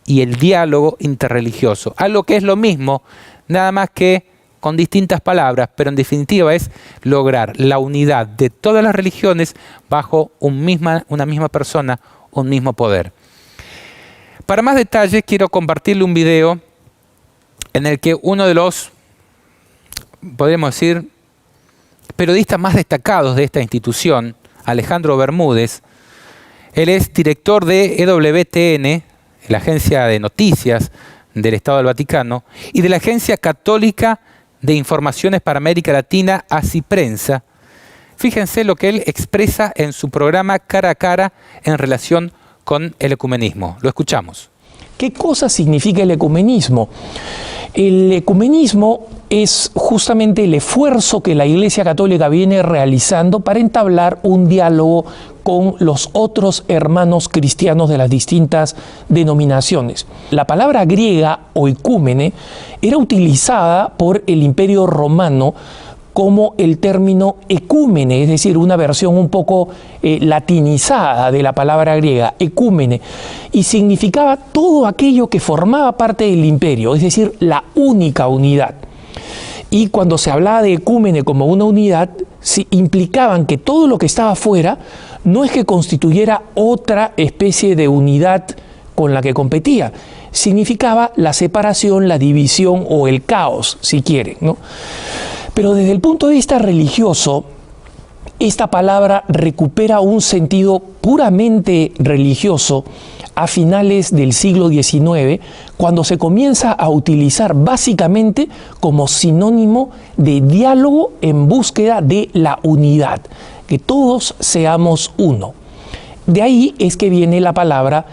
y el diálogo interreligioso, algo que es lo mismo, nada más que con distintas palabras, pero en definitiva es lograr la unidad de todas las religiones bajo una misma persona, un mismo poder. Para más detalles quiero compartirle un video en el que uno de los, podríamos decir, periodistas más destacados de esta institución, Alejandro Bermúdez, él es director de EWTN, la agencia de noticias del Estado del Vaticano, y de la Agencia Católica de Informaciones para América Latina, ACIPrensa. Fíjense lo que él expresa en su programa Cara a Cara en relación con el ecumenismo. Lo escuchamos. ¿Qué cosa significa el ecumenismo? El ecumenismo es justamente el esfuerzo que la Iglesia Católica viene realizando para entablar un diálogo con los otros hermanos cristianos de las distintas denominaciones. La palabra griega oikúmene era utilizada por el Imperio Romano como el término ecúmene, es decir, una versión un poco latinizada de la palabra griega, ecúmene, y significaba todo aquello que formaba parte del imperio, es decir, la única unidad. Y cuando se hablaba de ecúmene como una unidad, implicaban que todo lo que estaba fuera no es que constituyera otra especie de unidad con la que competía, significaba la separación, la división o el caos, si quieren, ¿no? Pero desde el punto de vista religioso, esta palabra recupera un sentido puramente religioso a finales del siglo XIX, cuando se comienza a utilizar básicamente como sinónimo de diálogo en búsqueda de la unidad, que todos seamos uno. De ahí es que viene la palabra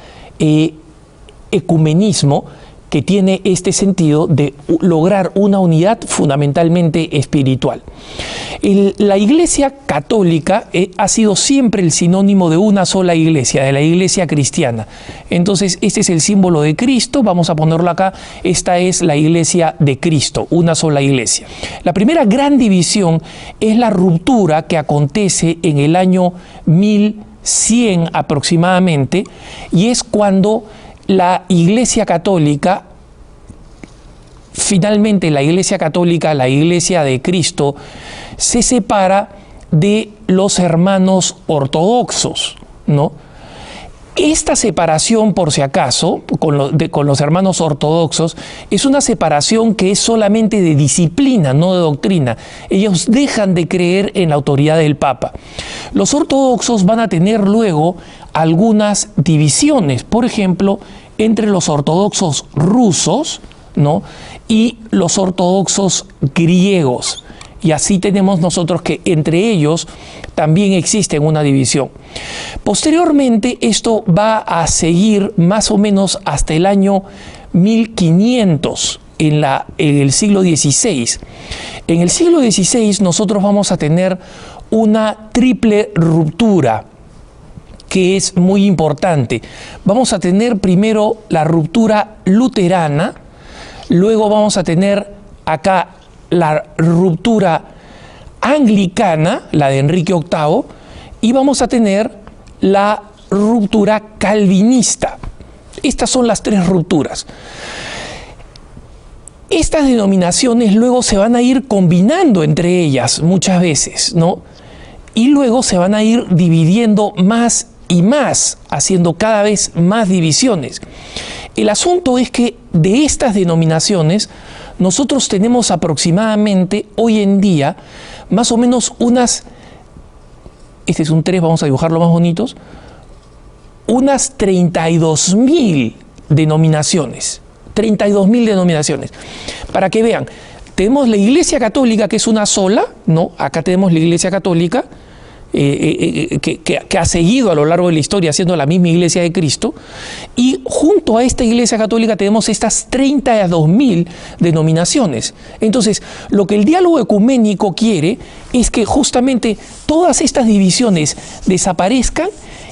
ecumenismo, que tiene este sentido de lograr una unidad fundamentalmente espiritual. La Iglesia Católica ha sido siempre el sinónimo de una sola iglesia, de la Iglesia cristiana. Entonces, este es el símbolo de Cristo, vamos a ponerlo acá, esta es la Iglesia de Cristo, una sola iglesia. La primera gran división es la ruptura que acontece en el año 1100 aproximadamente, y es cuando la Iglesia Católica, finalmente la Iglesia Católica, la Iglesia de Cristo, se separa de los hermanos ortodoxos, ¿no? Esta separación, por si acaso, con los hermanos ortodoxos, es una separación que es solamente de disciplina, no de doctrina. Ellos dejan de creer en la autoridad del Papa. Los ortodoxos van a tener luego algunas divisiones, por ejemplo, entre los ortodoxos rusos, ¿no?, y los ortodoxos griegos. Y así tenemos nosotros que entre ellos también existe una división. Posteriormente esto va a seguir más o menos hasta el año 1500 en el siglo XVI. En el siglo XVI nosotros vamos a tener una triple ruptura que es muy importante. Vamos a tener primero la ruptura luterana, luego vamos a tener acá la ruptura anglicana, la de Enrique VIII, y vamos a tener la ruptura calvinista. Estas son las tres rupturas. Estas denominaciones luego se van a ir combinando entre ellas muchas veces, ¿no? Y luego se van a ir dividiendo más y más, haciendo cada vez más divisiones. El asunto es que de estas denominaciones nosotros tenemos aproximadamente hoy en día más o menos unas, este es un 3, vamos a dibujarlo más bonitos, unas 32.000 denominaciones. 32.000 denominaciones. Para que vean, tenemos la Iglesia Católica, que es una sola, ¿no? Acá tenemos la Iglesia Católica, que ha seguido a lo largo de la historia siendo la misma Iglesia de Cristo, y junto a esta Iglesia Católica tenemos estas 32.000 denominaciones. Entonces, lo que el diálogo ecuménico quiere es que justamente todas estas divisiones desaparezcan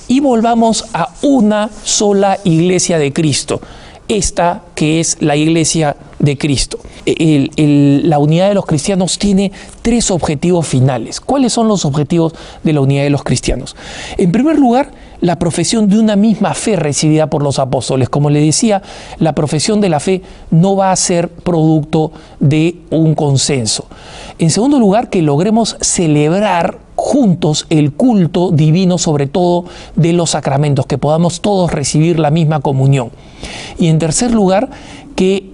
y volvamos a una sola Iglesia de Cristo, esta que es la Iglesia de Cristo. La unidad de los cristianos tiene 3 objetivos finales. ¿Cuáles son los objetivos de la unidad de los cristianos? En primer lugar, la profesión de una misma fe recibida por los apóstoles. Como le decía, la profesión de la fe no va a ser producto de un consenso. En segundo lugar, que logremos celebrar juntos el culto divino, sobre todo de los sacramentos, que podamos todos recibir la misma comunión. Y en tercer lugar, que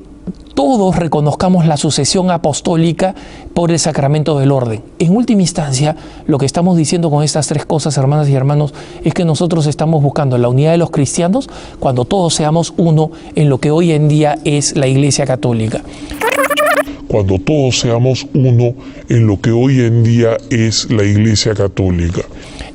todos reconozcamos la sucesión apostólica por el sacramento del orden. En última instancia, lo que estamos diciendo con estas 3 cosas, hermanas y hermanos, es que nosotros estamos buscando la unidad de los cristianos cuando todos seamos uno en lo que hoy en día es la Iglesia Católica. Cuando todos seamos uno en lo que hoy en día es la Iglesia Católica.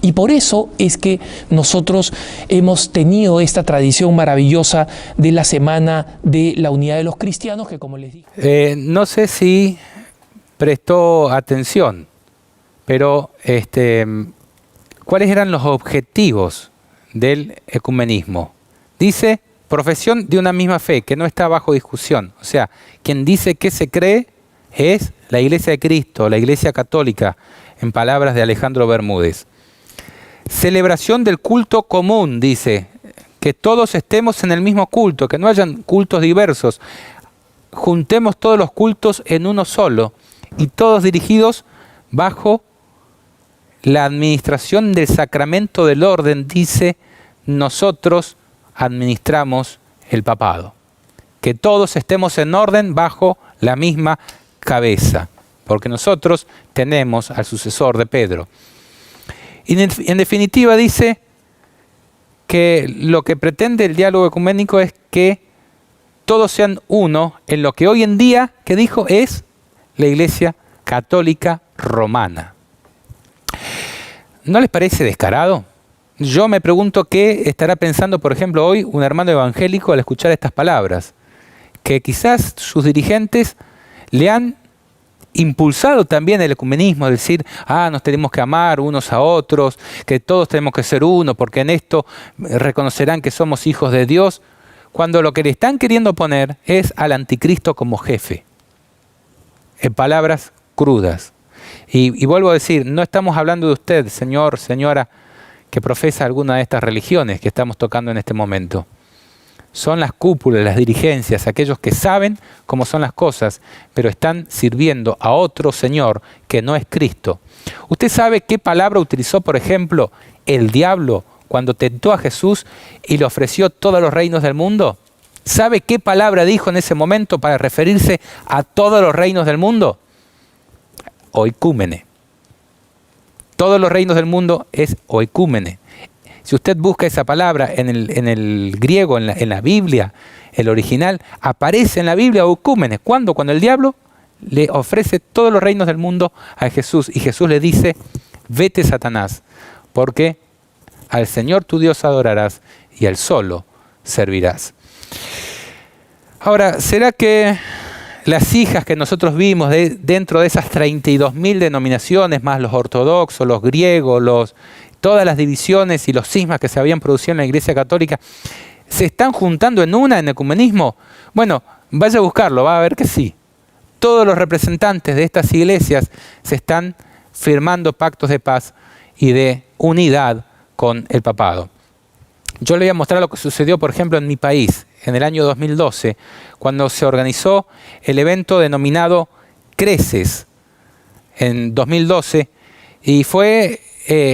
Y por eso es que nosotros hemos tenido esta tradición maravillosa de la Semana de la Unidad de los Cristianos, que como les dije... No sé si prestó atención, pero ¿cuáles eran los objetivos del ecumenismo? Dice, profesión de una misma fe, que no está bajo discusión. O sea, quien dice que se cree es la Iglesia de Cristo, la Iglesia Católica, en palabras de Alejandro Bermúdez. Celebración del culto común, dice, que todos estemos en el mismo culto, que no hayan cultos diversos. Juntemos todos los cultos en uno solo y todos dirigidos bajo la administración del sacramento del orden, dice, nosotros administramos el papado. Que todos estemos en orden bajo la misma cabeza, porque nosotros tenemos al sucesor de Pedro. Y en definitiva dice que lo que pretende el diálogo ecuménico es que todos sean uno en lo que hoy en día, que dijo, es la Iglesia Católica Romana. ¿No les parece descarado? Yo me pregunto qué estará pensando, por ejemplo, hoy un hermano evangélico al escuchar estas palabras, que quizás sus dirigentes le han impulsado también el ecumenismo, decir, nos tenemos que amar unos a otros, que todos tenemos que ser uno, porque en esto reconocerán que somos hijos de Dios, cuando lo que le están queriendo poner es al anticristo como jefe, en palabras crudas. Y vuelvo a decir, no estamos hablando de usted, señor, señora, que profesa alguna de estas religiones que estamos tocando en este momento. Son las cúpulas, las dirigencias, aquellos que saben cómo son las cosas, pero están sirviendo a otro Señor que no es Cristo. ¿Usted sabe qué palabra utilizó, por ejemplo, el diablo cuando tentó a Jesús y le ofreció todos los reinos del mundo? ¿Sabe qué palabra dijo en ese momento para referirse a todos los reinos del mundo? Oikúmene. Todos los reinos del mundo es oikúmene. Si usted busca esa palabra en el griego, en la Biblia, el original, aparece en la Biblia oikúmenes. ¿Cuándo? Cuando el diablo le ofrece todos los reinos del mundo a Jesús. Y Jesús le dice, vete Satanás, porque al Señor tu Dios adorarás y al solo servirás. Ahora, ¿será que las hijas que nosotros vimos dentro de esas 32.000 denominaciones, más los ortodoxos, los griegos, todas las divisiones y los cismas que se habían producido en la Iglesia Católica, se están juntando en ecumenismo? Bueno, vaya a buscarlo, va a ver que sí. Todos los representantes de estas iglesias se están firmando pactos de paz y de unidad con el papado. Yo le voy a mostrar lo que sucedió, por ejemplo, en mi país, en el año 2012, cuando se organizó el evento denominado Creces, en 2012, y fue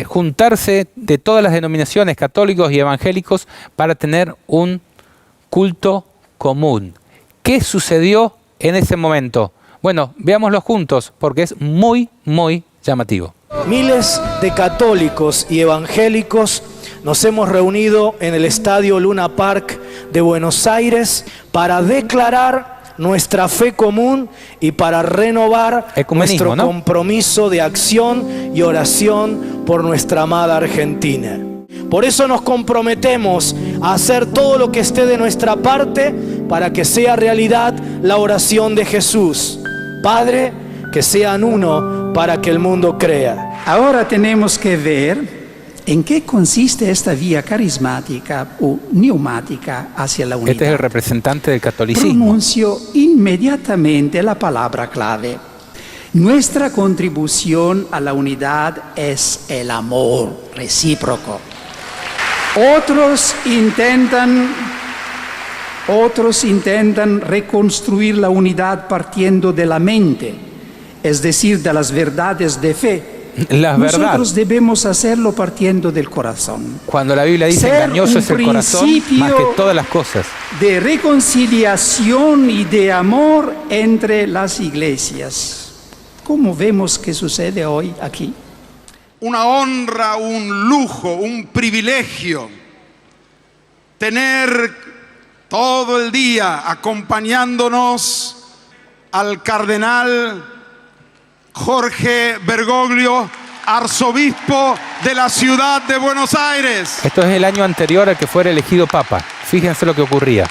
juntarse de todas las denominaciones católicos y evangélicos para tener un culto común. ¿Qué sucedió en ese momento? Bueno, veámoslo juntos porque es muy, muy llamativo. Miles de católicos y evangélicos nos hemos reunido en el Estadio Luna Park de Buenos Aires para declarar nuestra fe común y para renovar nuestro compromiso de acción y oración por nuestra amada Argentina. Por eso nos comprometemos a hacer todo lo que esté de nuestra parte para que sea realidad la oración de Jesús. Padre, que sean uno para que el mundo crea. Ahora tenemos que ver en qué consiste esta vía carismática o neumática hacia la unidad. Este es el representante del catolicismo. Pronuncio inmediatamente la palabra clave. Nuestra contribución a la unidad es el amor recíproco. Otros intentan reconstruir la unidad partiendo de la mente, es decir, de las verdades de fe. Nosotros debemos hacerlo partiendo del corazón. Cuando la Biblia dice engañoso es el corazón más que todas las cosas. De reconciliación y de amor entre las iglesias. ¿Cómo vemos que sucede hoy aquí? Una honra, un lujo, un privilegio tener todo el día acompañándonos al cardenal Jorge Bergoglio, arzobispo de la ciudad de Buenos Aires. Esto es el año anterior al que fuera elegido papa. Fíjense lo que ocurría.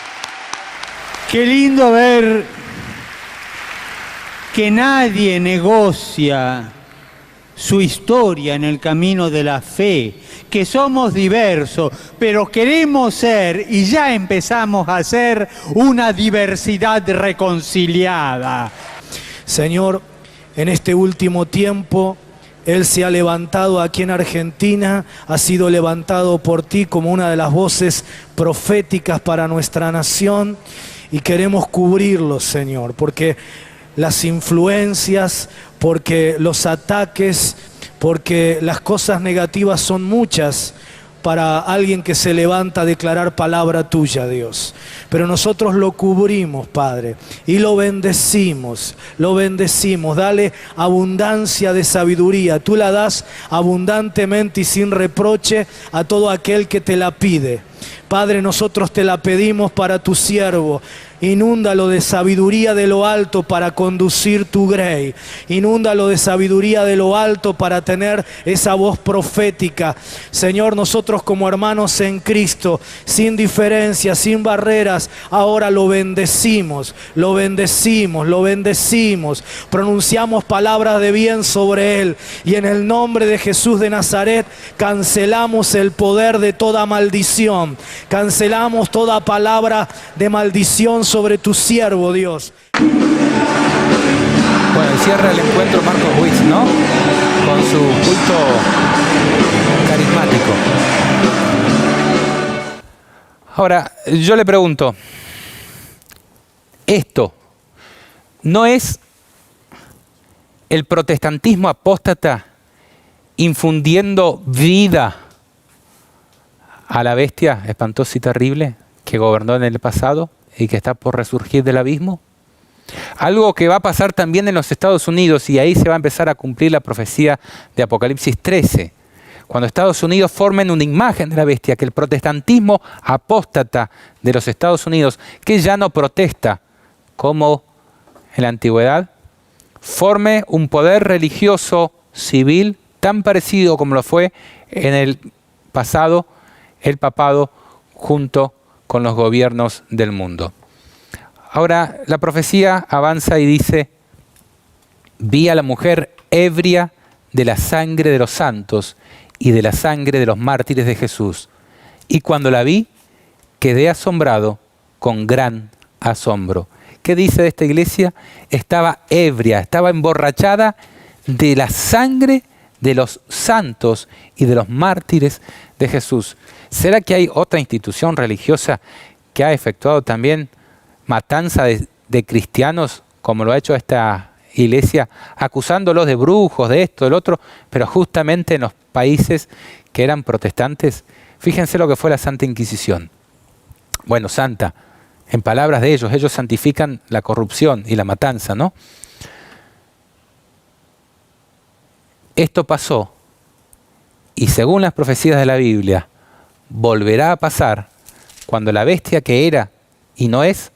Qué lindo ver que nadie negocia su historia en el camino de la fe, que somos diversos, pero queremos ser y ya empezamos a ser una diversidad reconciliada. Señor, en este último tiempo, Él se ha levantado aquí en Argentina, ha sido levantado por ti como una de las voces proféticas para nuestra nación y queremos cubrirlo, Señor, porque las influencias, porque los ataques, porque las cosas negativas son muchas para alguien que se levanta a declarar palabra tuya, Dios. Pero nosotros lo cubrimos, Padre, y lo bendecimos, Dale abundancia de sabiduría. Tú la das abundantemente y sin reproche a todo aquel que te la pide. Padre, nosotros te la pedimos para tu siervo. Inúndalo de sabiduría de lo alto para conducir tu grey. Inúndalo de sabiduría de lo alto para tener esa voz profética. Señor, nosotros como hermanos en Cristo, sin diferencias, sin barreras, ahora lo bendecimos. Pronunciamos palabras de bien sobre él. Y en el nombre de Jesús de Nazaret, cancelamos el poder de toda maldición. Cancelamos toda palabra de maldición sobre tu siervo, Dios. Bueno, y cierra el encuentro Marcos Witt, ¿no? Con su culto carismático. Ahora, yo le pregunto, ¿esto no es el protestantismo apóstata infundiendo vida a la bestia espantosa y terrible que gobernó en el pasado y que está por resurgir del abismo? Algo que va a pasar también en los Estados Unidos, y ahí se va a empezar a cumplir la profecía de Apocalipsis 13. Cuando Estados Unidos formen una imagen de la bestia, que el protestantismo apóstata de los Estados Unidos, que ya no protesta como en la antigüedad, forme un poder religioso civil tan parecido como lo fue en el pasado el papado junto con los gobiernos del mundo. Ahora, la profecía avanza y dice: vi a la mujer ebria de la sangre de los santos y de la sangre de los mártires de Jesús. Y cuando la vi, quedé asombrado con gran asombro. ¿Qué dice de esta iglesia? Estaba ebria, estaba emborrachada de la sangre de los santos y de los mártires de Jesús. ¿Será que hay otra institución religiosa que ha efectuado también matanza de cristianos, como lo ha hecho esta iglesia, acusándolos de brujos, de esto, del otro, pero justamente en los países que eran protestantes? Fíjense lo que fue la Santa Inquisición. Bueno, santa, en palabras de ellos santifican la corrupción y la matanza, ¿no? Esto pasó, y según las profecías de la Biblia, volverá a pasar cuando la bestia que era y no es,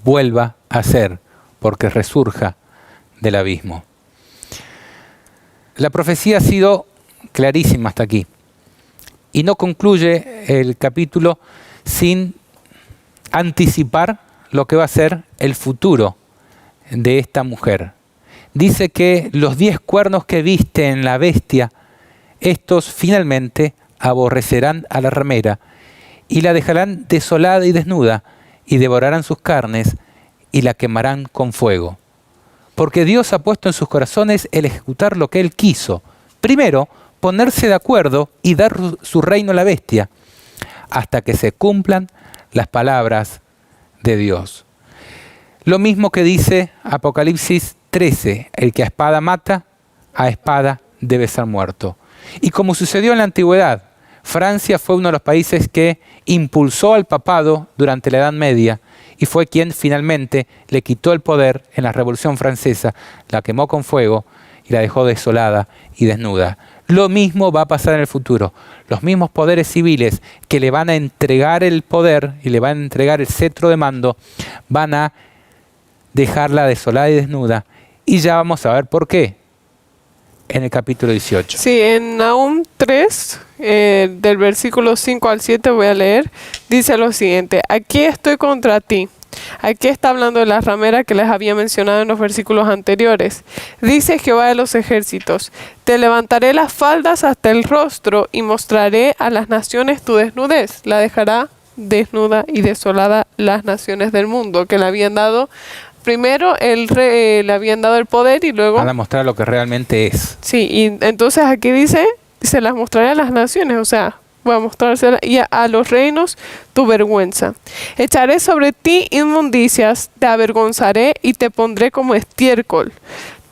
vuelva a ser, porque resurja del abismo. La profecía ha sido clarísima hasta aquí. Y no concluye el capítulo sin anticipar lo que va a ser el futuro de esta mujer. Dice que los 10 cuernos que viste en la bestia, estos finalmente aborrecerán a la ramera y la dejarán desolada y desnuda y devorarán sus carnes y la quemarán con fuego. Porque Dios ha puesto en sus corazones el ejecutar lo que Él quiso. Primero, ponerse de acuerdo y dar su reino a la bestia, hasta que se cumplan las palabras de Dios. Lo mismo que dice Apocalipsis 13, el que a espada mata, a espada debe ser muerto. Y como sucedió en la antigüedad, Francia fue uno de los países que impulsó al papado durante la Edad Media y fue quien finalmente le quitó el poder en la Revolución Francesa, la quemó con fuego y la dejó desolada y desnuda. Lo mismo va a pasar en el futuro. Los mismos poderes civiles que le van a entregar el poder y le van a entregar el cetro de mando, van a dejarla desolada y desnuda. Y ya vamos a ver por qué en el capítulo 18. Sí, en Nahum 3, del versículo 5 al 7 voy a leer, dice lo siguiente: aquí estoy contra ti. Aquí está hablando de la ramera que les había mencionado en los versículos anteriores. Dice Jehová de los ejércitos: te levantaré las faldas hasta el rostro y mostraré a las naciones tu desnudez. La dejará desnuda y desolada las naciones del mundo, que le habían dado primero le habían dado el poder y luego van a mostrar lo que realmente es. Sí, y entonces aquí dice, se las mostraré a las naciones, o sea, voy a mostrárselas y a los reinos tu vergüenza. Echaré sobre ti inmundicias, te avergonzaré y te pondré como estiércol.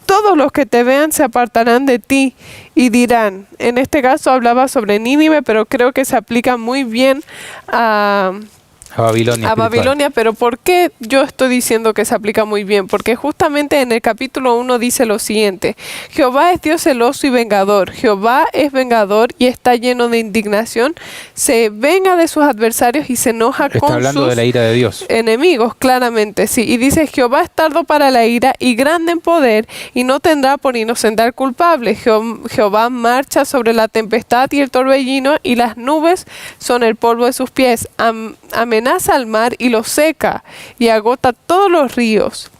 Todos los que te vean se apartarán de ti y dirán, en este caso hablaba sobre Nínive, pero creo que se aplica muy bien a Babilonia, pero ¿por qué yo estoy diciendo que se aplica muy bien? Porque justamente en el capítulo 1 dice lo siguiente: Jehová es Dios celoso y vengador. Jehová es vengador y está lleno de indignación. Se venga de sus adversarios y se enoja con sus Está hablando de la ira de Dios. Enemigos, claramente, sí. Y dice, Jehová es tardo para la ira y grande en poder y no tendrá por inocente al culpable. Jehová marcha sobre la tempestad y el torbellino y las nubes son el polvo de sus pies. Amenaza al mar y lo seca y agota todos los ríos.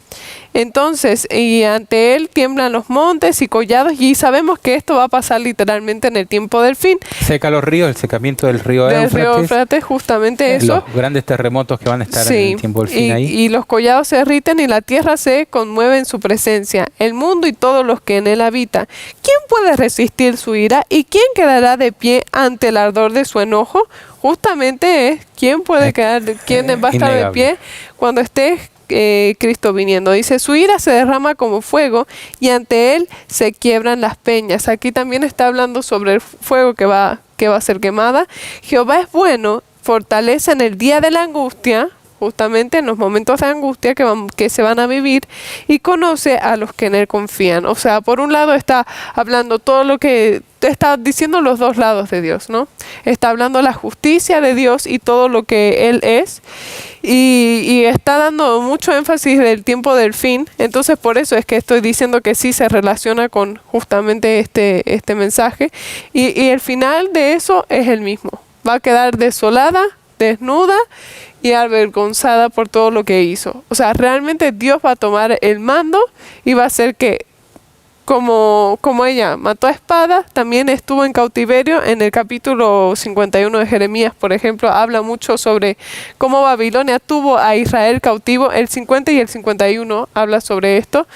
Entonces, y ante él tiemblan los montes y collados, y sabemos que esto va a pasar literalmente en el tiempo del fin. Seca los ríos, el secamiento del río Éufrates, justamente eso. Los grandes terremotos que van a estar en el tiempo del fin ahí. Y los collados se derriten y la tierra se conmueve en su presencia, el mundo y todos los que en él habitan. ¿Quién puede resistir su ira y quién quedará de pie ante el ardor de su enojo? Justamente es quién puede quedar, quién va a estar de pie cuando esté Cristo viniendo. Dice, su ira se derrama como fuego y ante él se quiebran las peñas. Aquí también está hablando sobre el fuego que va a ser quemada. Jehová es bueno, fortalece en el día de la angustia, justamente en los momentos de angustia que se van a vivir, y conoce a los que en él confían. O sea, por un lado está hablando todo lo que está diciendo, los dos lados de Dios, ¿no? Está hablando la justicia de Dios y todo lo que él es, y está dando mucho énfasis del tiempo del fin. Entonces por eso es que estoy diciendo que sí se relaciona con justamente este mensaje, y el final de eso es el mismo. Va a quedar desolada, desnuda y avergonzada por todo lo que hizo. O sea, realmente Dios va a tomar el mando y va a hacer que, como ella mató a espada, también estuvo en cautiverio. En el capítulo 51 de Jeremías, por ejemplo, habla mucho sobre cómo Babilonia tuvo a Israel cautivo. El 50 y el 51 habla sobre esto.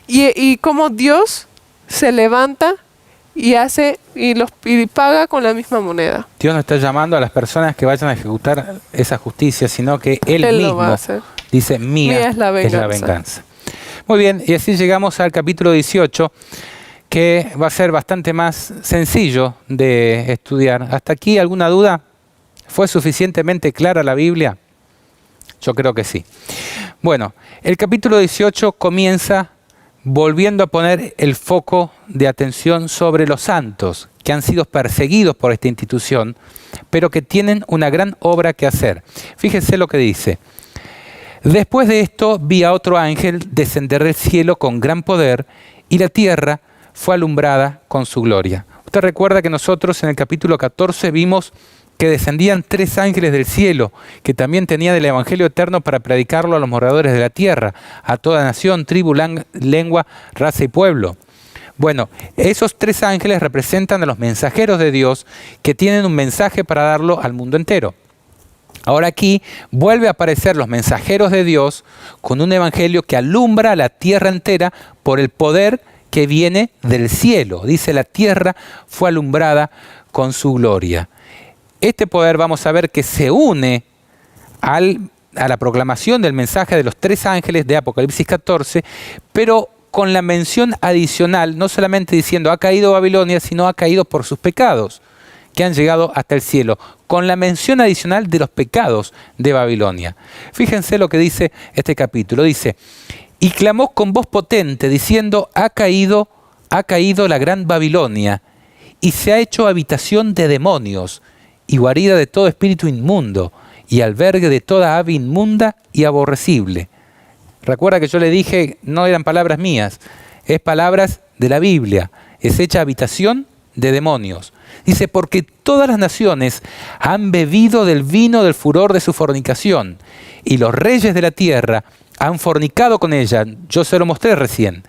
Y cómo Dios se levanta y paga con la misma moneda. Dios no está llamando a las personas que vayan a ejecutar esa justicia, sino que Él mismo lo va a hacer. Dice, mía es la venganza. Muy bien, y así llegamos al capítulo 18, que va a ser bastante más sencillo de estudiar. ¿Hasta aquí alguna duda? ¿Fue suficientemente clara la Biblia? Yo creo que sí. Bueno, el capítulo 18 comienza volviendo a poner el foco de atención sobre los santos, que han sido perseguidos por esta institución, pero que tienen una gran obra que hacer. Fíjense lo que dice. Después de esto vi a otro ángel descender del cielo con gran poder, y la tierra fue alumbrada con su gloria. Usted recuerda que nosotros en el capítulo 14 vimos que descendían 3 ángeles del cielo, que también tenían el Evangelio eterno para predicarlo a los moradores de la tierra, a toda nación, tribu, lengua, raza y pueblo. Bueno, esos 3 ángeles representan a los mensajeros de Dios que tienen un mensaje para darlo al mundo entero. Ahora aquí vuelve a aparecer los mensajeros de Dios con un evangelio que alumbra a la tierra entera por el poder que viene del cielo. Dice, la tierra fue alumbrada con su gloria. Este poder vamos a ver que se une a la proclamación del mensaje de los 3 ángeles de Apocalipsis 14, pero con la mención adicional, no solamente diciendo ha caído Babilonia, sino ha caído por sus pecados, que han llegado hasta el cielo, con la mención adicional de los pecados de Babilonia. Fíjense lo que dice este capítulo. Dice, y clamó con voz potente, diciendo, ha caído la gran Babilonia, y se ha hecho habitación de demonios, y guarida de todo espíritu inmundo, y albergue de toda ave inmunda y aborrecible. Recuerda que yo le dije, no eran palabras mías, es palabras de la Biblia, es hecha habitación de demonios. Dice, porque todas las naciones han bebido del vino del furor de su fornicación, y los reyes de la tierra han fornicado con ella, yo se lo mostré recién,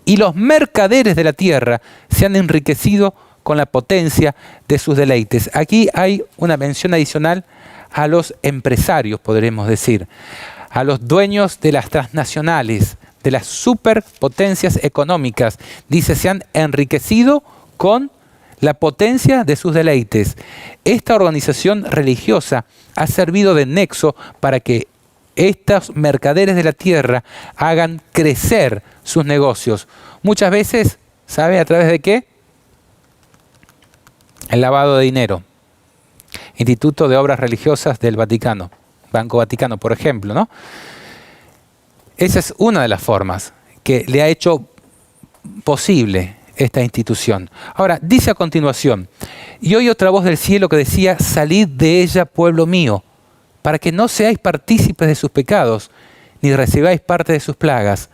y los mercaderes de la tierra se han enriquecido con la potencia de sus deleites. Aquí hay una mención adicional a los empresarios, podremos decir, a los dueños de las transnacionales, de las superpotencias económicas. Dice, se han enriquecido con la potencia de sus deleites. Esta organización religiosa ha servido de nexo para que estos mercaderes de la tierra hagan crecer sus negocios. Muchas veces, ¿sabe a través de qué? El lavado de dinero. Instituto de Obras Religiosas del Vaticano, Banco Vaticano, por ejemplo, ¿no? Esa es una de las formas que le ha hecho posible esta institución. Ahora, dice a continuación, y oí otra voz del cielo que decía, salid de ella, pueblo mío, para que no seáis partícipes de sus pecados, ni recibáis parte de sus plagas,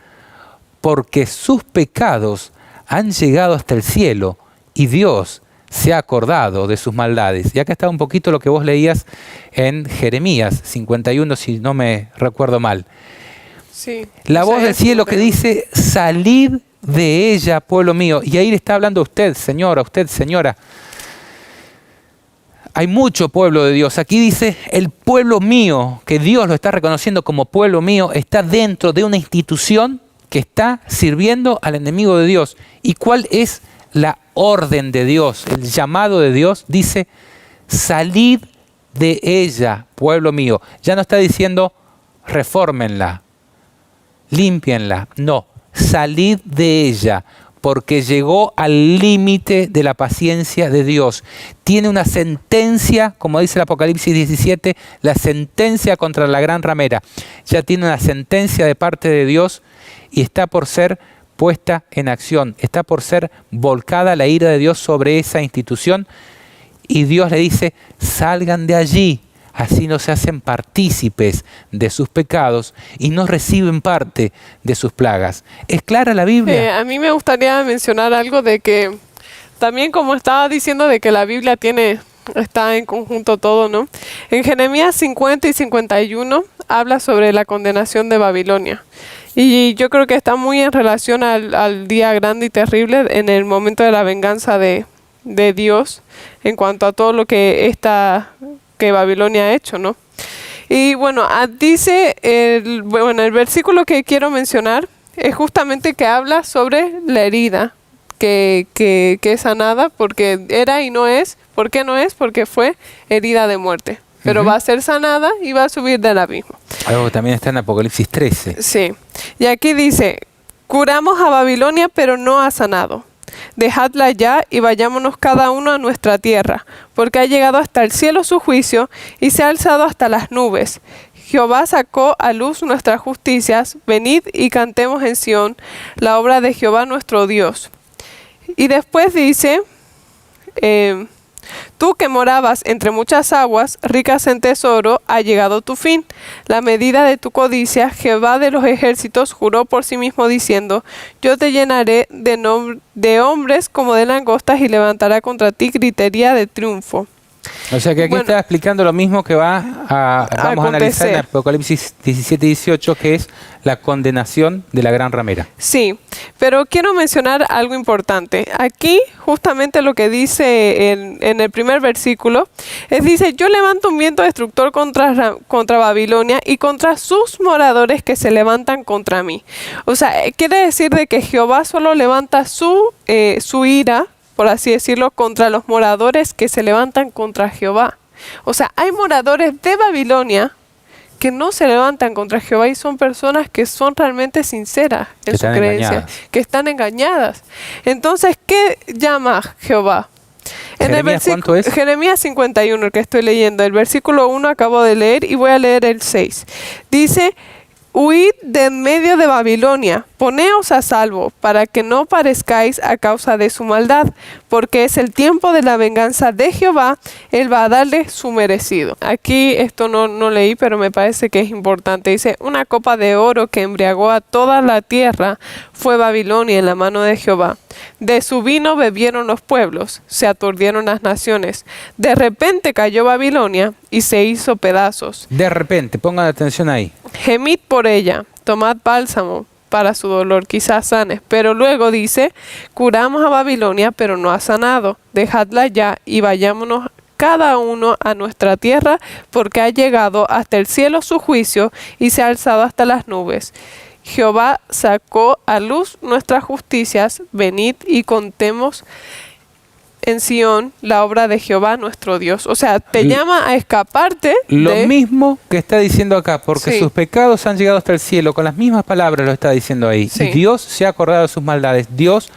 porque sus pecados han llegado hasta el cielo, y Dios se ha acordado de sus maldades. Y acá está un poquito lo que vos leías en Jeremías 51, si no me recuerdo mal. Sí, la voz del cielo que dice, salid de ella, pueblo mío. Y ahí le está hablando a usted, señora, a usted, señora. Hay mucho pueblo de Dios. Aquí dice, el pueblo mío, que Dios lo está reconociendo como pueblo mío, está dentro de una institución que está sirviendo al enemigo de Dios. ¿Y cuál es la orden de Dios, el llamado de Dios? Dice, salid de ella, pueblo mío. Ya no está diciendo, refórmenla, límpienla. No, salid de ella, porque llegó al límite de la paciencia de Dios. Tiene una sentencia, como dice el Apocalipsis 17, la sentencia contra la gran ramera. Ya tiene una sentencia de parte de Dios y está por ser puesta en acción, está por ser volcada la ira de Dios sobre esa institución, y Dios le dice, salgan de allí, así no se hacen partícipes de sus pecados y no reciben parte de sus plagas. ¿Es clara la Biblia? A mí me gustaría mencionar algo de que, también como estaba diciendo, de que la Biblia está en conjunto todo, ¿no? En Jeremías 50 y 51 habla sobre la condenación de Babilonia. Y yo creo que está muy en relación al día grande y terrible, en el momento de la venganza de Dios, en cuanto a todo lo que Babilonia ha hecho, ¿no? Y bueno, dice, el versículo que quiero mencionar es justamente que habla sobre la herida que es sanada, porque era y no es. ¿Por qué no es? Porque fue herida de muerte. Pero va a ser sanada y va a subir del abismo. Algo que también está en Apocalipsis 13. Sí. Y aquí dice, curamos a Babilonia, pero no ha sanado. Dejadla ya y vayámonos cada uno a nuestra tierra, porque ha llegado hasta el cielo su juicio y se ha alzado hasta las nubes. Jehová sacó a luz nuestras justicias. Venid y cantemos en Sión la obra de Jehová nuestro Dios. Y después dice, Tú que morabas entre muchas aguas, ricas en tesoro, ha llegado tu fin. La medida de tu codicia, Jehová de los ejércitos juró por sí mismo diciendo, yo te llenaré de hombres como de langostas y levantará contra ti gritería de triunfo. O sea que aquí está explicando lo mismo que vamos a analizar en Apocalipsis 17 y 18, que es la condenación de la gran ramera. Sí, pero quiero mencionar algo importante. Aquí justamente lo que dice en el primer versículo, dice, yo levanto un viento destructor contra Babilonia y contra sus moradores que se levantan contra mí. O sea, quiere decir de que Jehová solo levanta su ira, por así decirlo, contra los moradores que se levantan contra Jehová. O sea, hay moradores de Babilonia que no se levantan contra Jehová y son personas que son realmente sinceras en su creencia, que están engañadas. Entonces, ¿qué llama Jehová? ¿Cuánto es? Jeremías 51, el que estoy leyendo. El versículo 1 acabo de leer y voy a leer el 6. Dice, huid de en medio de Babilonia, poneos a salvo, para que no parezcáis a causa de su maldad, porque es el tiempo de la venganza de Jehová, él va a darle su merecido. Aquí esto no leí, pero me parece que es importante. Dice, una copa de oro que embriagó a toda la tierra fue Babilonia en la mano de Jehová. De su vino bebieron los pueblos, se aturdieron las naciones. De repente cayó Babilonia y se hizo pedazos. De repente, pongan atención ahí. Gemid por ella, tomad bálsamo para su dolor, quizás sanes. Pero luego dice, curamos a Babilonia, pero no ha sanado. Dejadla ya y vayámonos cada uno a nuestra tierra, porque ha llegado hasta el cielo su juicio y se ha alzado hasta las nubes. Jehová sacó a luz nuestras justicias, venid y contemos en Sión la obra de Jehová nuestro Dios. O sea, te llama a escaparte lo mismo que está diciendo acá, porque sus pecados han llegado hasta el cielo, con las mismas palabras lo está diciendo ahí. Y Dios se ha acordado de sus maldades, Dios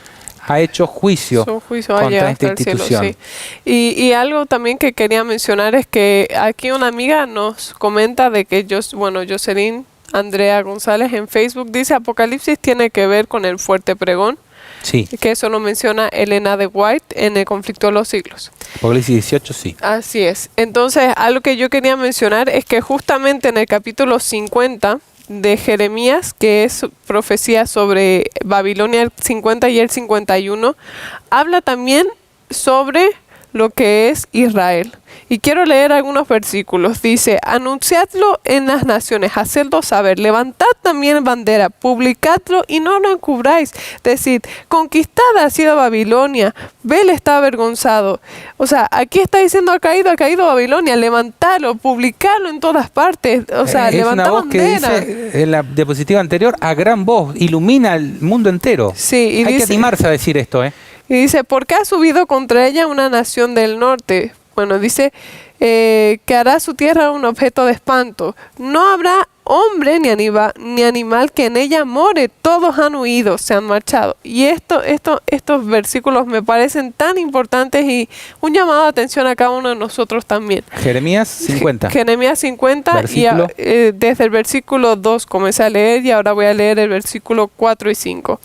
ha hecho juicio contra esta institución. Cielo, sí. Y algo también que quería mencionar es que aquí una amiga nos comenta de que Jocelyn Andrea González en Facebook dice, Apocalipsis tiene que ver con el fuerte pregón. Sí. Que eso lo menciona Elena de White en El conflicto de los siglos. Apocalipsis 18, sí. Así es. Entonces, algo que yo quería mencionar es que justamente en el capítulo 50 de Jeremías, que es profecía sobre Babilonia, el 50 y el 51, habla también sobre lo que es Israel. Y quiero leer algunos versículos. Dice, anunciadlo en las naciones, hacedlo saber, levantad también bandera, publicadlo y no lo encubráis. Decid, conquistada ha sido Babilonia, Bel está avergonzado. O sea, aquí está diciendo, ha caído Babilonia, levantadlo, publicadlo en todas partes. O sea, levantad bandera. Que dice en la diapositiva anterior, a gran voz, ilumina el mundo entero. Sí, y hay que animarse a decir esto, Y dice, ¿por qué ha subido contra ella una nación del norte? Bueno, dice que hará su tierra un objeto de espanto. No habrá hombre ni animal que en ella more. Todos han huido, se han marchado. Y estos versículos me parecen tan importantes y un llamado de atención a cada uno de nosotros también. Jeremías 50. Jeremías 50 ¿Versículo? Y desde el versículo 2 comencé a leer y ahora voy a leer el versículo 4 y 5.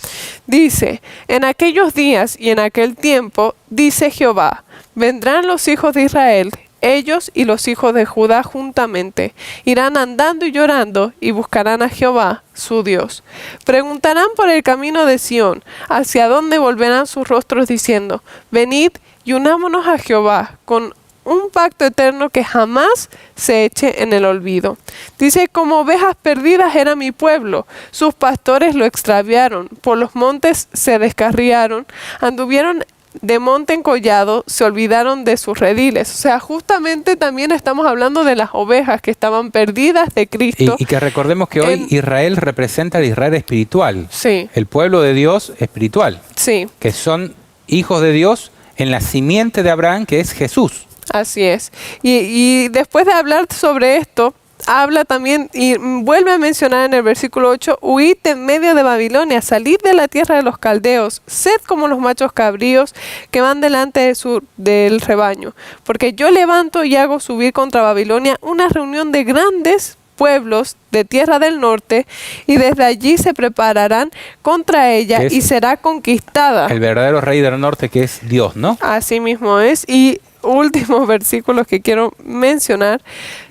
Dice, en aquellos días y en aquel tiempo, dice Jehová, vendrán los hijos de Israel, ellos y los hijos de Judá juntamente, irán andando y llorando y buscarán a Jehová, su Dios. Preguntarán por el camino de Sión, hacia dónde volverán sus rostros diciendo, venid y unámonos a Jehová con un pacto eterno que jamás se eche en el olvido. Dice, como ovejas perdidas era mi pueblo, sus pastores lo extraviaron, por los montes se descarriaron, anduvieron de monte en collado, se olvidaron de sus rediles. O sea, justamente también estamos hablando de las ovejas que estaban perdidas de Cristo. Y que recordemos que hoy Israel representa el Israel espiritual. Sí. El pueblo de Dios espiritual. Sí. Que son hijos de Dios en la simiente de Abraham, que es Jesús. Así es. Y después de hablar sobre esto, habla también y vuelve a mencionar en el versículo 8, huid en medio de Babilonia, salid de la tierra de los caldeos, sed como los machos cabríos que van delante del rebaño, porque yo levanto y hago subir contra Babilonia una reunión de grandes pueblos de tierra del norte, y desde allí se prepararán contra ella y será conquistada. El verdadero rey del norte, que es Dios, ¿no? Así mismo es. Y últimos versículos que quiero mencionar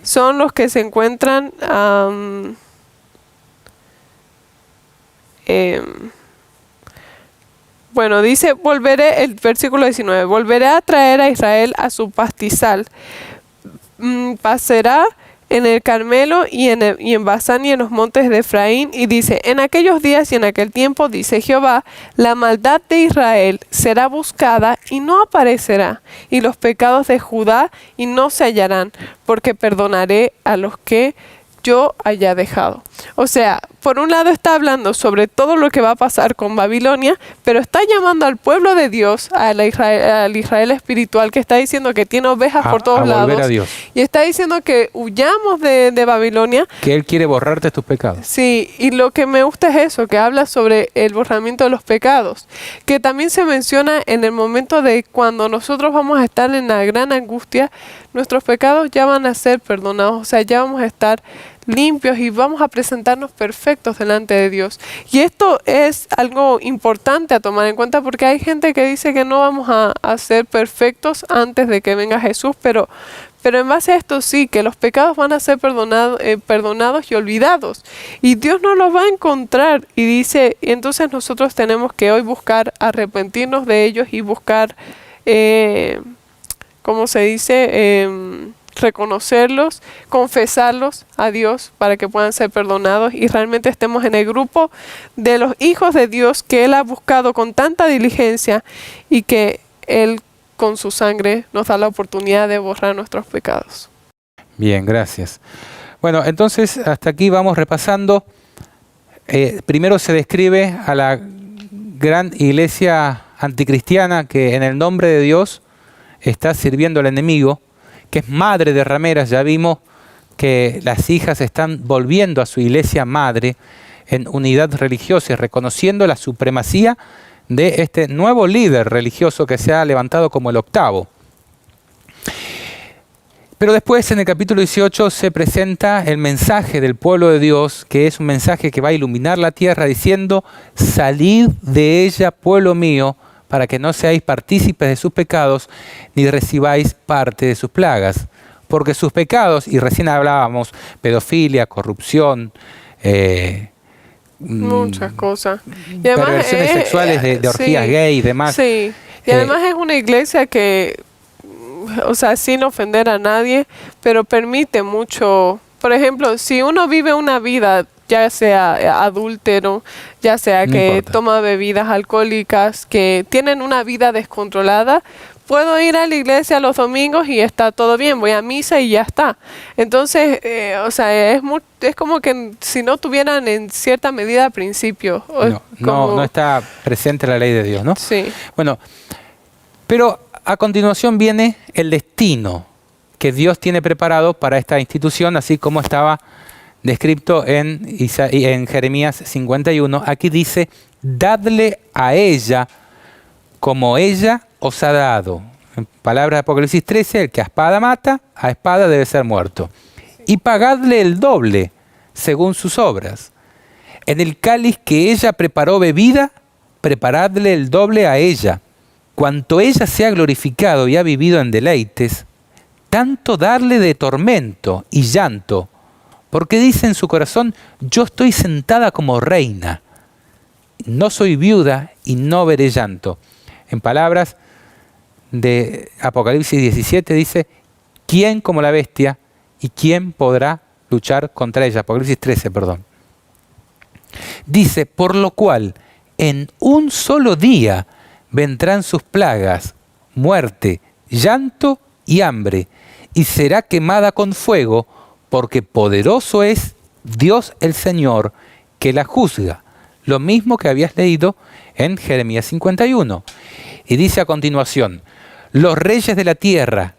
son los que se encuentran bueno, dice, el versículo 19, volveré a traer a Israel a su pastizal, pasará en el Carmelo y en Basán y en los montes de Efraín, y dice, en aquellos días y en aquel tiempo, dice Jehová, la maldad de Israel será buscada y no aparecerá, y los pecados de Judá y no se hallarán, porque perdonaré a los que yo haya dejado. O sea, por un lado está hablando sobre todo lo que va a pasar con Babilonia, pero está llamando al pueblo de Dios, al Israel espiritual, que está diciendo que tiene ovejas por todos lados. A Dios. Y está diciendo que huyamos de Babilonia. Que Él quiere borrarte tus pecados. Sí, y lo que me gusta es eso, que habla sobre el borramiento de los pecados, que también se menciona en el momento de cuando nosotros vamos a estar en la gran angustia, nuestros pecados ya van a ser perdonados, o sea, ya vamos a estar limpios y vamos a presentarnos perfectos delante de Dios. Y esto es algo importante a tomar en cuenta, porque hay gente que dice que no vamos a ser perfectos antes de que venga Jesús, pero en base a esto sí, que los pecados van a ser perdonados y olvidados. Y Dios nos los va a encontrar. Y dice, entonces nosotros tenemos que hoy buscar arrepentirnos de ellos y buscar, ¿cómo se dice? Reconocerlos, confesarlos a Dios para que puedan ser perdonados y realmente estemos en el grupo de los hijos de Dios que Él ha buscado con tanta diligencia y que Él con su sangre nos da la oportunidad de borrar nuestros pecados. Bien, gracias. Bueno, entonces hasta aquí vamos repasando. Primero se describe a la gran iglesia anticristiana que en el nombre de Dios está sirviendo al enemigo, que es madre de rameras. Ya vimos que las hijas están volviendo a su iglesia madre en unidad religiosa y reconociendo la supremacía de este nuevo líder religioso que se ha levantado como el octavo. Pero después en el capítulo 18 se presenta el mensaje del pueblo de Dios, que es un mensaje que va a iluminar la tierra diciendo: salid de ella, pueblo mío, para que no seáis partícipes de sus pecados, ni recibáis parte de sus plagas. Porque sus pecados, y recién hablábamos, pedofilia, corrupción, muchas cosas. Y además perversiones sexuales de orgías gay y demás. Sí, y además es una iglesia que, o sea, sin ofender a nadie, pero permite mucho. Por ejemplo, si uno vive una vida, ya sea adúltero, ya sea que toma bebidas alcohólicas, que tienen una vida descontrolada, puedo ir a la iglesia los domingos y está todo bien, voy a misa y ya está. Entonces, o sea, es como que si no tuvieran en cierta medida principios. No está presente la ley de Dios, ¿no? Sí. Bueno, pero a continuación viene el destino que Dios tiene preparado para esta institución, así como estaba descrito en Jeremías 51. Aquí dice: dadle a ella como ella os ha dado. En palabras de Apocalipsis 13, el que a espada mata, a espada debe ser muerto. Y pagadle el doble según sus obras. En el cáliz que ella preparó bebida, preparadle el doble a ella. Cuanto ella se ha glorificado y ha vivido en deleites, tanto darle de tormento y llanto, porque dice en su corazón: yo estoy sentada como reina, no soy viuda y no veré llanto. En palabras de Apocalipsis 17 dice: ¿quién como la bestia y quién podrá luchar contra ella? Apocalipsis 13, perdón. Dice: por lo cual en un solo día vendrán sus plagas, muerte, llanto y hambre, y será quemada con fuego, porque poderoso es Dios el Señor que la juzga. Lo mismo que habías leído en Jeremías 51. Y dice a continuación: los reyes de la tierra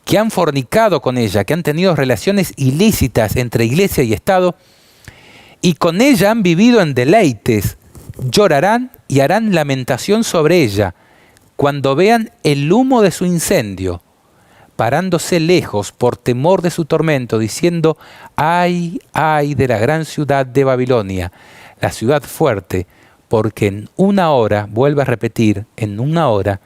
que han fornicado con ella, que han tenido relaciones ilícitas entre iglesia y Estado, y con ella han vivido en deleites, llorarán y harán lamentación sobre ella, cuando vean el humo de su incendio, parándose lejos por temor de su tormento, diciendo: ay, ay de la gran ciudad de Babilonia, la ciudad fuerte, porque en una hora, vuelve a repetir, en una hora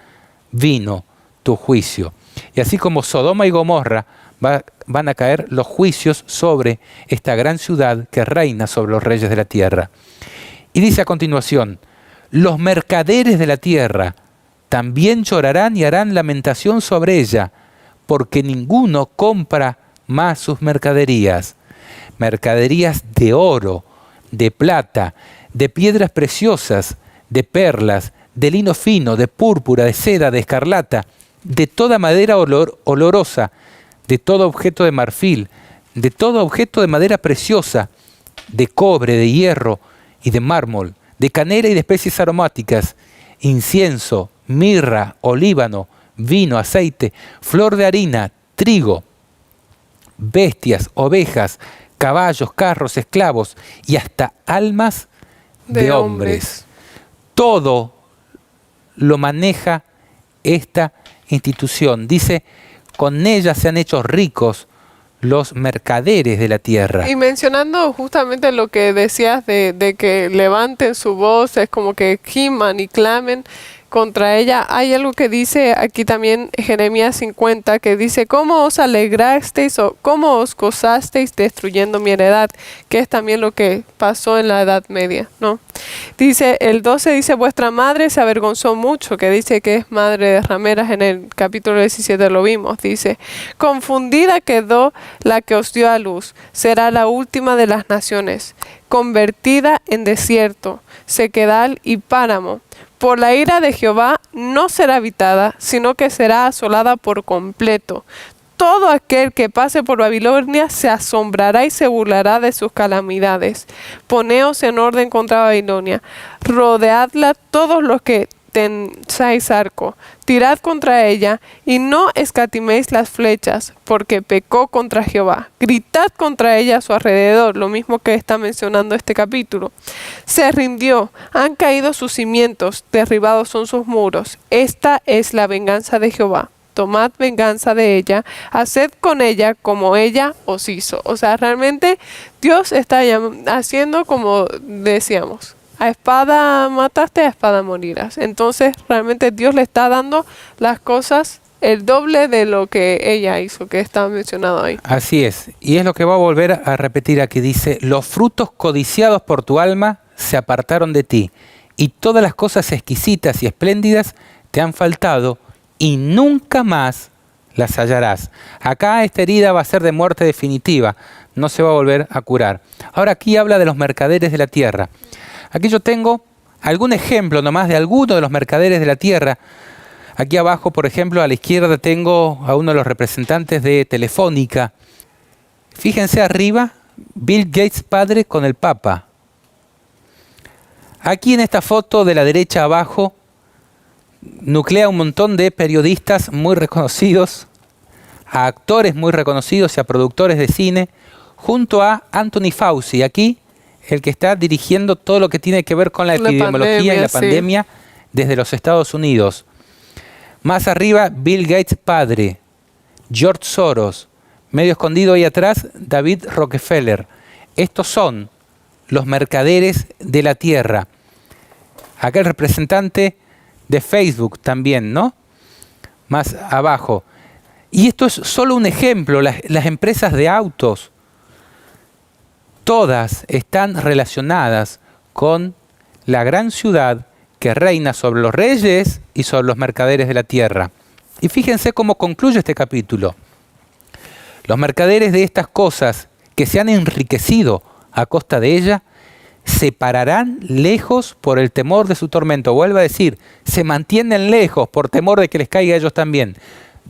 vino tu juicio. Y Y así como Sodoma y Gomorra van a caer los juicios sobre esta gran ciudad que reina sobre los reyes de la tierra. Y dice a continuación, los mercaderes de la tierra también llorarán y harán lamentación sobre ella, porque ninguno compra más sus mercaderías. Mercaderías de oro, de plata, de piedras preciosas, de perlas, de lino fino, de púrpura, de seda, de escarlata, de toda madera olorosa, de todo objeto de marfil, de todo objeto de madera preciosa, de cobre, de hierro y de mármol, de canela y de especies aromáticas, incienso, mirra, olíbano, vino, aceite, flor de harina, trigo, bestias, ovejas, caballos, carros, esclavos y hasta almas de hombres. Todo lo maneja esta institución. Dice, con ella se han hecho ricos los mercaderes de la tierra. Y mencionando justamente lo que decías de que levanten su voz, es como que giman y clamen contra ella. Hay algo que dice aquí también Jeremías 50, que dice, ¿cómo os alegrasteis o cómo os gozasteis destruyendo mi heredad? Que es también lo que pasó en la Edad Media, ¿no? Dice, el 12 dice, vuestra madre se avergonzó mucho, que dice que es madre de rameras, en el capítulo 17 lo vimos, dice, confundida quedó la que os dio a luz, será la última de las naciones, convertida en desierto, sequedal y páramo. Por la ira de Jehová no será habitada, sino que será asolada por completo. Todo aquel que pase por Babilonia se asombrará y se burlará de sus calamidades. Poneos en orden contra Babilonia, rodeadla todos los que tensáis arco, tirad contra ella y no escatiméis las flechas, porque pecó contra Jehová. Gritad contra ella a su alrededor, lo mismo que está mencionando este capítulo. Se rindió, han caído sus cimientos, derribados son sus muros. Esta es la venganza de Jehová. Tomad venganza de ella, haced con ella como ella os hizo. O sea, realmente Dios está haciendo como decíamos. A espada mataste, a espada morirás. Entonces, realmente Dios le está dando las cosas el doble de lo que ella hizo, que está mencionado ahí. Así es. Y es lo que va a volver a repetir aquí. Dice, los frutos codiciados por tu alma se apartaron de ti, y todas las cosas exquisitas y espléndidas te han faltado, y nunca más las hallarás. Acá esta herida va a ser de muerte definitiva. No se va a volver a curar. Ahora aquí habla de los mercaderes de la tierra. Aquí yo tengo algún ejemplo nomás de alguno de los mercaderes de la tierra. Aquí abajo, por ejemplo, a la izquierda tengo a uno de los representantes de Telefónica. Fíjense arriba, Bill Gates padre con el Papa. Aquí en esta foto de la derecha abajo, nuclea un montón de periodistas muy reconocidos, a actores muy reconocidos y a productores de cine, junto a Anthony Fauci. Aquí el que está dirigiendo todo lo que tiene que ver con la epidemiología y la pandemia desde los Estados Unidos. Más arriba, Bill Gates padre, George Soros, medio escondido ahí atrás, David Rockefeller. Estos son los mercaderes de la tierra. Acá el representante de Facebook también, ¿no? Más abajo. Y esto es solo un ejemplo. Las empresas de autos, todas están relacionadas con la gran ciudad que reina sobre los reyes y sobre los mercaderes de la tierra. Y fíjense cómo concluye este capítulo. Los mercaderes de estas cosas que se han enriquecido a costa de ella, se pararán lejos por el temor de su tormento. Vuelvo a decir, se mantienen lejos por temor de que les caiga a ellos también,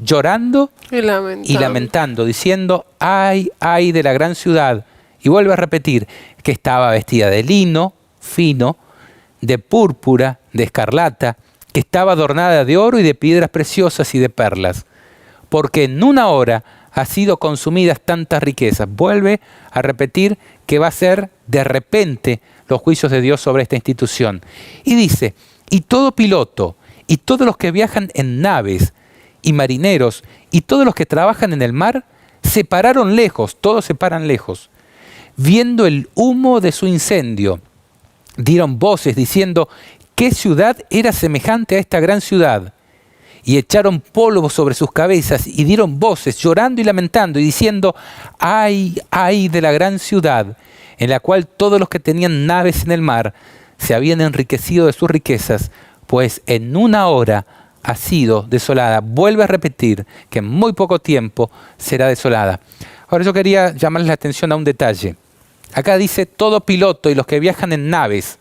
llorando y lamentando, diciendo, ay, ay de la gran ciudad. Y vuelve a repetir que estaba vestida de lino fino, de púrpura, de escarlata, que estaba adornada de oro y de piedras preciosas y de perlas, porque en una hora ha sido consumidas tantas riquezas. Vuelve a repetir que va a ser de repente los juicios de Dios sobre esta institución. Y dice, y todo piloto, y todos los que viajan en naves, y marineros, y todos los que trabajan en el mar, se pararon lejos, todos se paran lejos, viendo el humo de su incendio. Dieron voces diciendo, ¿qué ciudad era semejante a esta gran ciudad? y echaron polvo sobre sus cabezas y dieron voces, llorando y lamentando y diciendo: ¡ay, ay de la gran ciudad, en la cual todos los que tenían naves en el mar se habían enriquecido de sus riquezas, pues en una hora ha sido desolada! Vuelve a repetir que en muy poco tiempo será desolada. Ahora yo quería llamarles la atención a un detalle. Acá dice: todo piloto y los que viajan en naves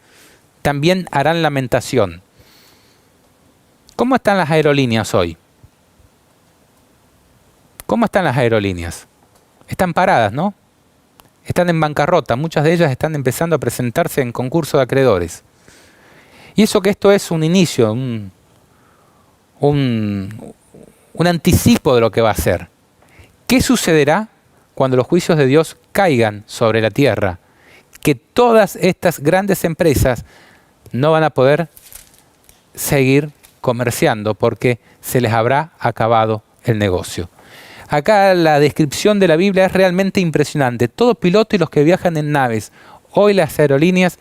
también harán lamentación. ¿Cómo están las aerolíneas hoy? ¿Cómo están las aerolíneas? Están paradas, ¿no? Están en bancarrota. Muchas de ellas están empezando a presentarse en concurso de acreedores. Y eso que esto es un inicio, un anticipo de lo que va a ser. ¿Qué sucederá cuando los juicios de Dios caigan sobre la tierra? Que todas estas grandes empresas no van a poder seguir comerciando porque se les habrá acabado el negocio. Acá la descripción de la Biblia es realmente impresionante. Todo piloto y los que viajan en naves. Hoy las aerolíneas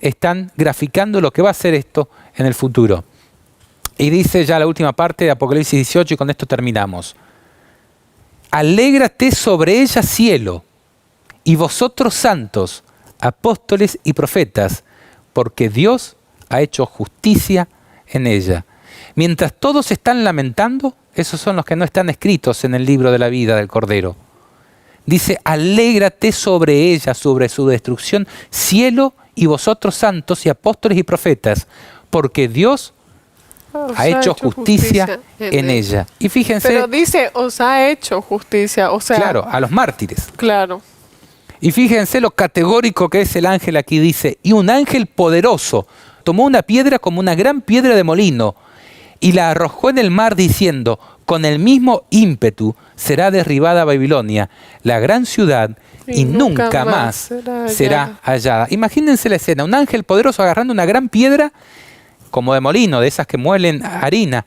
están graficando lo que va a ser esto en el futuro. Y dice ya la última parte de Apocalipsis 18, y con esto terminamos: alégrate sobre ella, cielo, y vosotros santos, apóstoles y profetas, porque Dios ha hecho justicia en ella. Mientras todos están lamentando, esos son los que no están escritos en el libro de la vida del Cordero. Dice: alégrate sobre ella, sobre su destrucción, cielo, y vosotros santos y apóstoles y profetas, porque Dios ha hecho justicia en ella. Y fíjense... Pero dice, os ha hecho justicia, o sea... Claro, a los mártires. Claro. Y fíjense lo categórico que es el ángel aquí. Dice: y un ángel poderoso tomó una piedra como una gran piedra de molino y la arrojó en el mar, diciendo: con el mismo ímpetu será derribada Babilonia, la gran ciudad, y nunca más será hallada. Imagínense la escena: un ángel poderoso agarrando una gran piedra como de molino, de esas que muelen harina,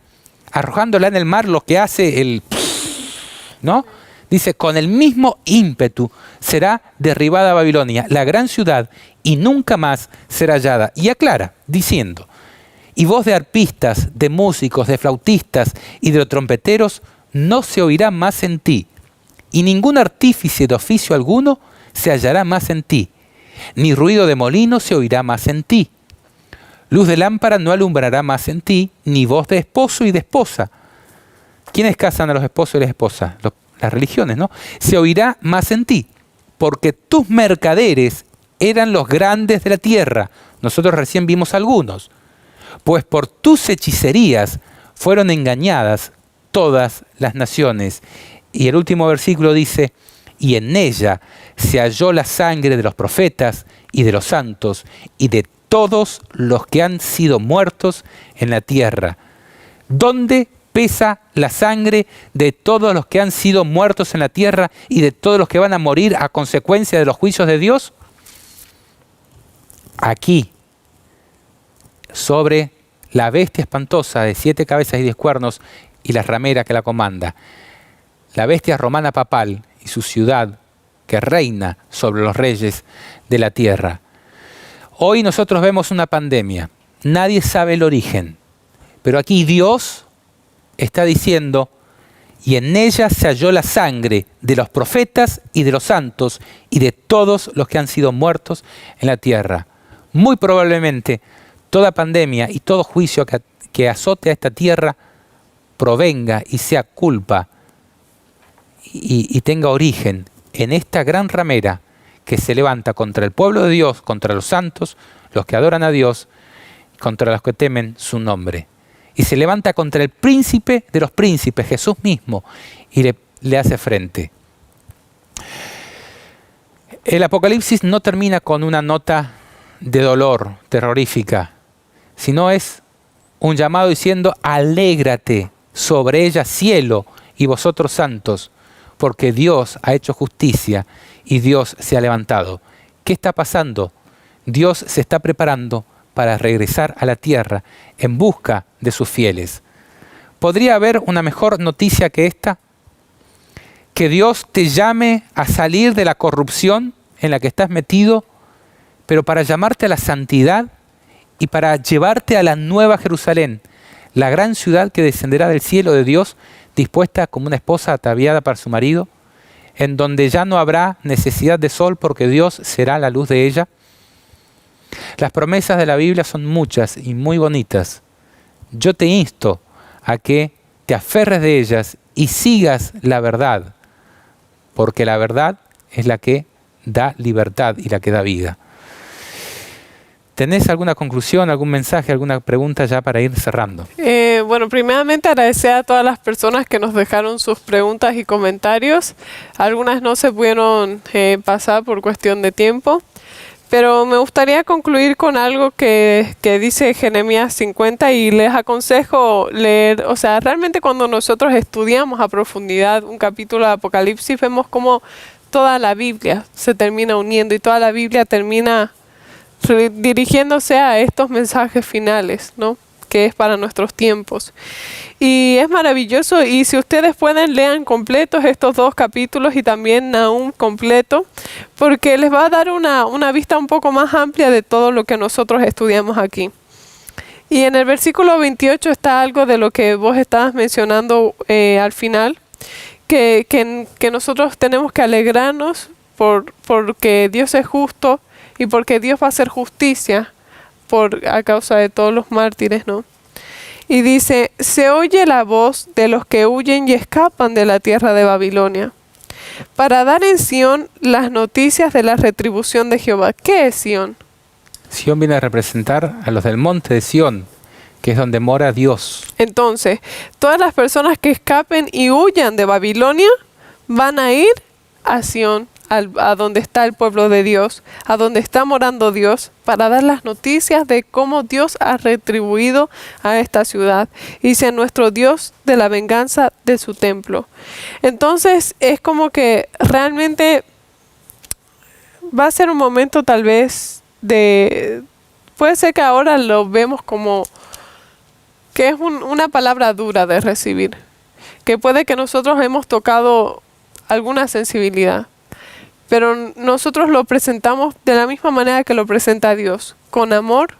arrojándola en el mar, lo que hace el... ¿no? Dice: con el mismo ímpetu será derribada Babilonia, la gran ciudad, y nunca más será hallada. Y aclara, diciendo: y voz de arpistas, de músicos, de flautistas y de trompeteros no se oirá más en ti, y ningún artífice de oficio alguno se hallará más en ti, ni ruido de molino se oirá más en ti. Luz de lámpara no alumbrará más en ti, ni voz de esposo y de esposa. ¿Quiénes casan a los esposos y las esposas? Las religiones, ¿no? Se oirá más en ti, porque tus mercaderes eran los grandes de la tierra. Nosotros recién vimos algunos. Pues por tus hechicerías fueron engañadas todas las naciones. Y el último versículo dice: y en ella se halló la sangre de los profetas y de los santos y de todos los que han sido muertos en la tierra. ¿Dónde pesa la sangre de todos los que han sido muertos en la tierra y de todos los que van a morir a consecuencia de los juicios de Dios? Aquí, sobre la bestia espantosa de 7 cabezas y 10 cuernos y la ramera que la comanda. La bestia romana papal y su ciudad que reina sobre los reyes de la tierra. Hoy nosotros vemos una pandemia. Nadie sabe el origen. Pero aquí Dios está diciendo: y en ella se halló la sangre de los profetas y de los santos y de todos los que han sido muertos en la tierra. Muy probablemente toda pandemia y todo juicio que azote a esta tierra provenga y sea culpa y tenga origen en esta gran ramera que se levanta contra el pueblo de Dios, contra los santos, los que adoran a Dios, contra los que temen su nombre. Y se levanta contra el príncipe de los príncipes, Jesús mismo, y le hace frente. El Apocalipsis no termina con una nota de dolor terrorífica, sino es un llamado diciendo: alégrate sobre ella, cielo, y vosotros santos, porque Dios ha hecho justicia y Dios se ha levantado. ¿Qué está pasando? Dios se está preparando para regresar a la tierra en busca de sus fieles. ¿Podría haber una mejor noticia que esta? Que Dios te llame a salir de la corrupción en la que estás metido, pero para llamarte a la santidad y para llevarte a la nueva Jerusalén, la gran ciudad que descenderá del cielo de Dios, dispuesta como una esposa ataviada para su marido, en donde ya no habrá necesidad de sol porque Dios será la luz de ella. Las promesas de la Biblia son muchas y muy bonitas. Yo te insto a que te aferres de ellas y sigas la verdad, porque la verdad es la que da libertad y la que da vida. ¿Tenés alguna conclusión, algún mensaje, alguna pregunta ya para ir cerrando? Bueno, primeramente agradecer a todas las personas que nos dejaron sus preguntas y comentarios. Algunas no se pudieron pasar por cuestión de tiempo, pero me gustaría concluir con algo que dice Jeremías 50 y les aconsejo leer. O sea, realmente cuando nosotros estudiamos a profundidad un capítulo de Apocalipsis, vemos cómo toda la Biblia se termina uniendo y toda la Biblia termina dirigiéndose a estos mensajes finales, ¿no? Que es para nuestros tiempos. Y es maravilloso, y si ustedes pueden, lean completos estos 2 capítulos y también Nahum completo, porque les va a dar una vista un poco más amplia de todo lo que nosotros estudiamos aquí. Y en el versículo 28 está algo de lo que vos estabas mencionando al final, que nosotros tenemos que alegrarnos porque Dios es justo y porque Dios va a hacer justicia a causa de todos los mártires, ¿no? Y dice, se oye la voz de los que huyen y escapan de la tierra de Babilonia, para dar en Sión las noticias de la retribución de Jehová. ¿Qué es Sión? Sión viene a representar a los del monte de Sión, que es donde mora Dios. Entonces, todas las personas que escapen y huyan de Babilonia van a ir a Sión, a donde está el pueblo de Dios, a donde está morando Dios, para dar las noticias de cómo Dios ha retribuido a esta ciudad. Dice, nuestro Dios de la venganza de su templo. Entonces es como que realmente va a ser un momento tal vez puede ser que ahora lo vemos como que es una palabra dura de recibir, que puede que nosotros hemos tocado alguna sensibilidad, pero nosotros lo presentamos de la misma manera que lo presenta Dios, con amor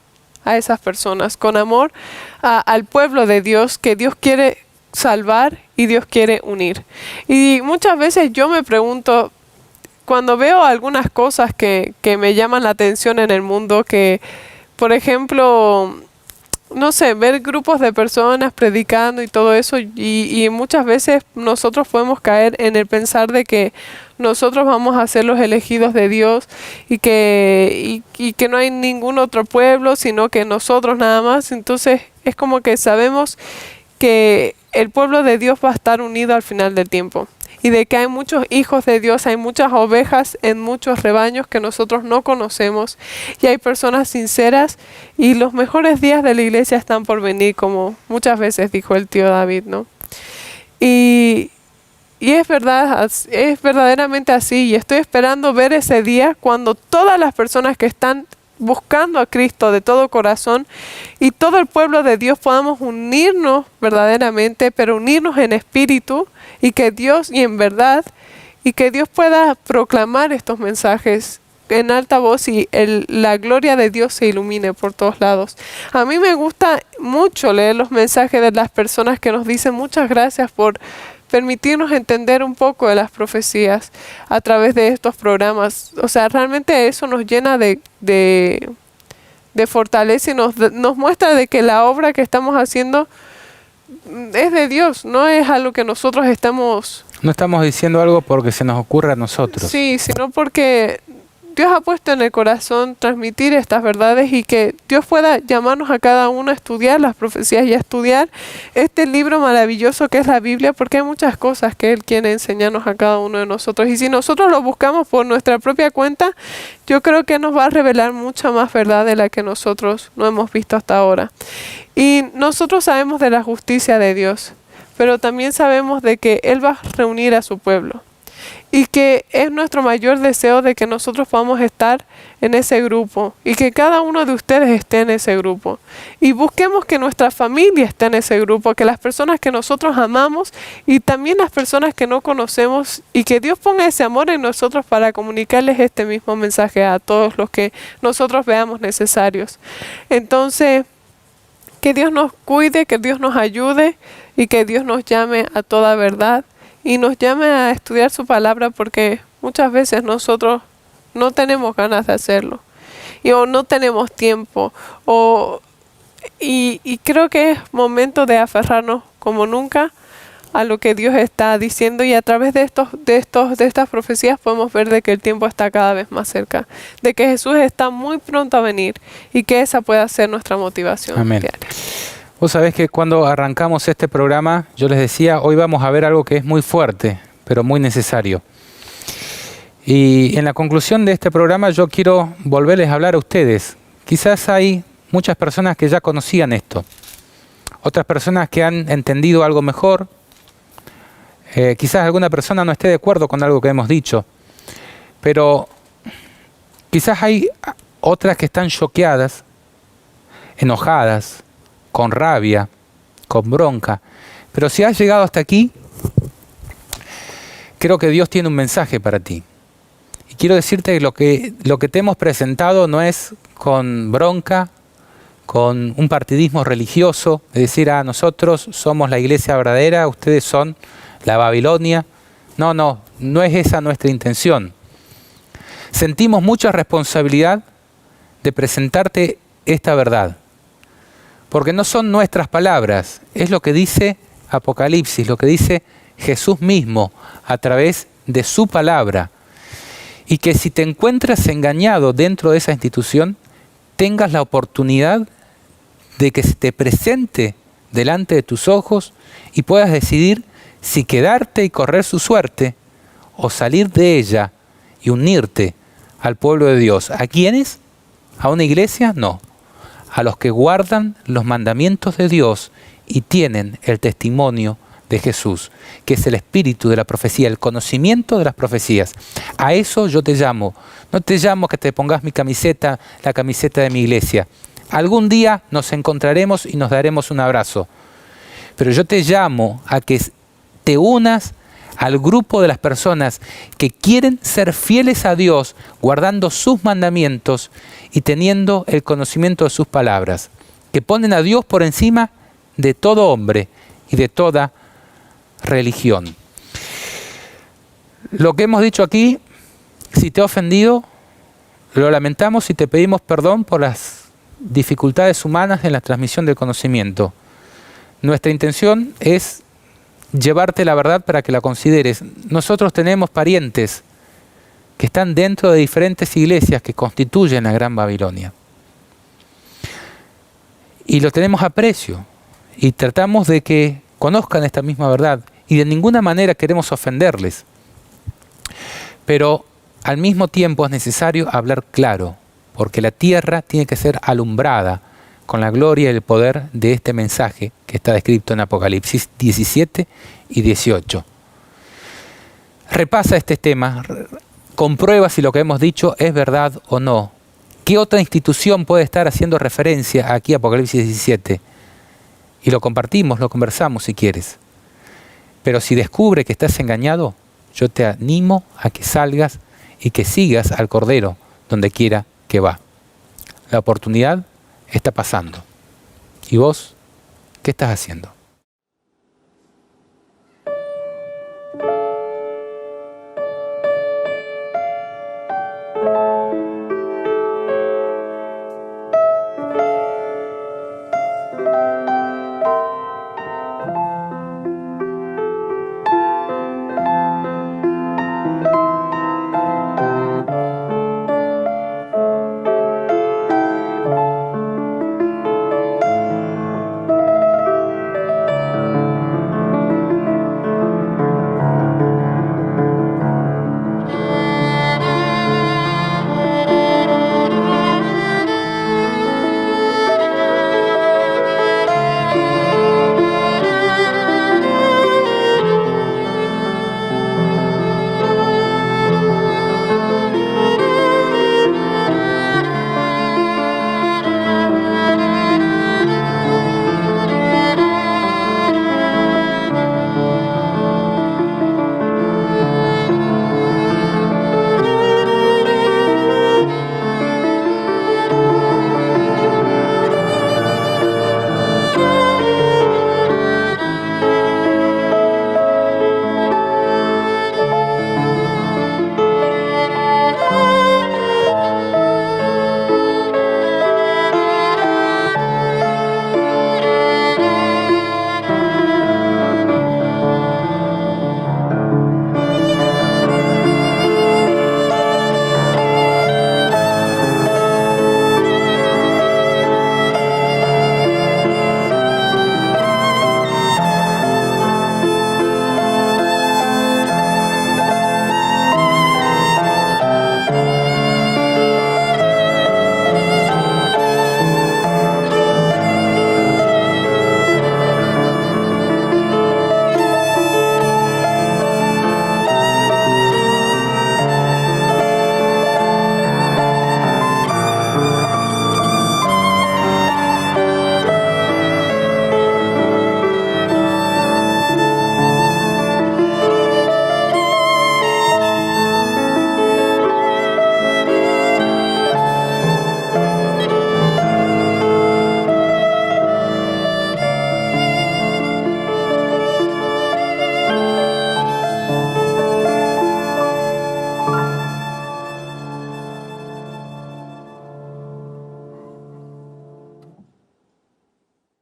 a esas personas, con amor al pueblo de Dios, que Dios quiere salvar y Dios quiere unir. Y muchas veces yo me pregunto, cuando veo algunas cosas que me llaman la atención en el mundo, que por ejemplo, no sé, ver grupos de personas predicando y todo eso, y muchas veces nosotros podemos caer en el pensar de que nosotros vamos a ser los elegidos de Dios y que no hay ningún otro pueblo, sino que nosotros nada más. Entonces es como que sabemos que el pueblo de Dios va a estar unido al final del tiempo. Y de que hay muchos hijos de Dios, hay muchas ovejas en muchos rebaños que nosotros no conocemos. Y hay personas sinceras y los mejores días de la iglesia están por venir, como muchas veces dijo el tío David, ¿no? Y es verdad, es verdaderamente así. Y estoy esperando ver ese día cuando todas las personas que están buscando a Cristo de todo corazón y todo el pueblo de Dios podamos unirnos verdaderamente, pero unirnos en espíritu y que Dios y en verdad, y que Dios pueda proclamar estos mensajes en alta voz y la gloria de Dios se ilumine por todos lados. A mí me gusta mucho leer los mensajes de las personas que nos dicen muchas gracias por permitirnos entender un poco de las profecías a través de estos programas. O sea, realmente eso nos llena de fortaleza y nos muestra de que la obra que estamos haciendo es de Dios, no es algo que nosotros estamos... No estamos diciendo algo porque se nos ocurre a nosotros. Sí, sino porque Dios ha puesto en el corazón transmitir estas verdades y que Dios pueda llamarnos a cada uno a estudiar las profecías y a estudiar este libro maravilloso que es la Biblia, porque hay muchas cosas que Él quiere enseñarnos a cada uno de nosotros. Y si nosotros lo buscamos por nuestra propia cuenta, yo creo que nos va a revelar mucha más verdad de la que nosotros no hemos visto hasta ahora. Y nosotros sabemos de la justicia de Dios, pero también sabemos de que Él va a reunir a su pueblo. Y que es nuestro mayor deseo de que nosotros podamos estar en ese grupo y que cada uno de ustedes esté en ese grupo. Y busquemos que nuestra familia esté en ese grupo, que las personas que nosotros amamos y también las personas que no conocemos, y que Dios ponga ese amor en nosotros para comunicarles este mismo mensaje a todos los que nosotros veamos necesarios. Entonces, Que Dios nos cuide, que Dios nos ayude y que Dios nos llame a toda verdad y nos llame a estudiar su palabra, porque muchas veces nosotros no tenemos ganas de hacerlo o no tenemos tiempo y creo que es momento de aferrarnos como nunca a lo que Dios está diciendo, y a través de estas profecías podemos ver de que el tiempo está cada vez más cerca, de que Jesús está muy pronto a venir y que esa pueda ser nuestra motivación. Amén. Diaria. Vos sabés que cuando arrancamos este programa, yo les decía, hoy vamos a ver algo que es muy fuerte, pero muy necesario. Y en la conclusión de este programa yo quiero volverles a hablar a ustedes. Quizás hay muchas personas que ya conocían esto, otras personas que han entendido algo mejor. Quizás alguna persona no esté de acuerdo con algo que hemos dicho, pero quizás hay otras que están choqueadas, enojadas, con rabia, con bronca. Pero si has llegado hasta aquí, creo que Dios tiene un mensaje para ti. Y quiero decirte que lo que te hemos presentado no es con bronca, con un partidismo religioso, es decir, nosotros somos la iglesia verdadera, ustedes son la Babilonia. No es esa nuestra intención. Sentimos mucha responsabilidad de presentarte esta verdad, porque no son nuestras palabras, es lo que dice Apocalipsis, lo que dice Jesús mismo a través de su palabra. Y que si te encuentras engañado dentro de esa institución, tengas la oportunidad de que se te presente delante de tus ojos y puedas decidir si quedarte y correr su suerte o salir de ella y unirte al pueblo de Dios. ¿A quiénes? ¿A una iglesia? No. A los que guardan los mandamientos de Dios y tienen el testimonio de Jesús, que es el espíritu de la profecía, el conocimiento de las profecías. A eso yo te llamo. No te llamo a que te pongas mi camiseta, la camiseta de mi iglesia. Algún día nos encontraremos y nos daremos un abrazo. Pero yo te llamo a que te unas al grupo de las personas que quieren ser fieles a Dios, guardando sus mandamientos y teniendo el conocimiento de sus palabras, que ponen a Dios por encima de todo hombre y de toda religión. Lo que hemos dicho aquí, si te ha ofendido, lo lamentamos y te pedimos perdón por las dificultades humanas en la transmisión del conocimiento. Nuestra intención es llevarte la verdad para que la consideres. Nosotros tenemos parientes que están dentro de diferentes iglesias que constituyen la Gran Babilonia. Y lo tenemos a aprecio y tratamos de que conozcan esta misma verdad y de ninguna manera queremos ofenderles. Pero al mismo tiempo es necesario hablar claro, porque la tierra tiene que ser alumbrada con la gloria y el poder de este mensaje que está descrito en Apocalipsis 17 y 18. Repasa este tema, comprueba si lo que hemos dicho es verdad o no. ¿Qué otra institución puede estar haciendo referencia aquí a Apocalipsis 17? Y lo compartimos, lo conversamos si quieres. Pero si descubre que estás engañado, yo te animo a que salgas y que sigas al Cordero donde quiera que va. La oportunidad está pasando. ¿Y vos qué estás haciendo?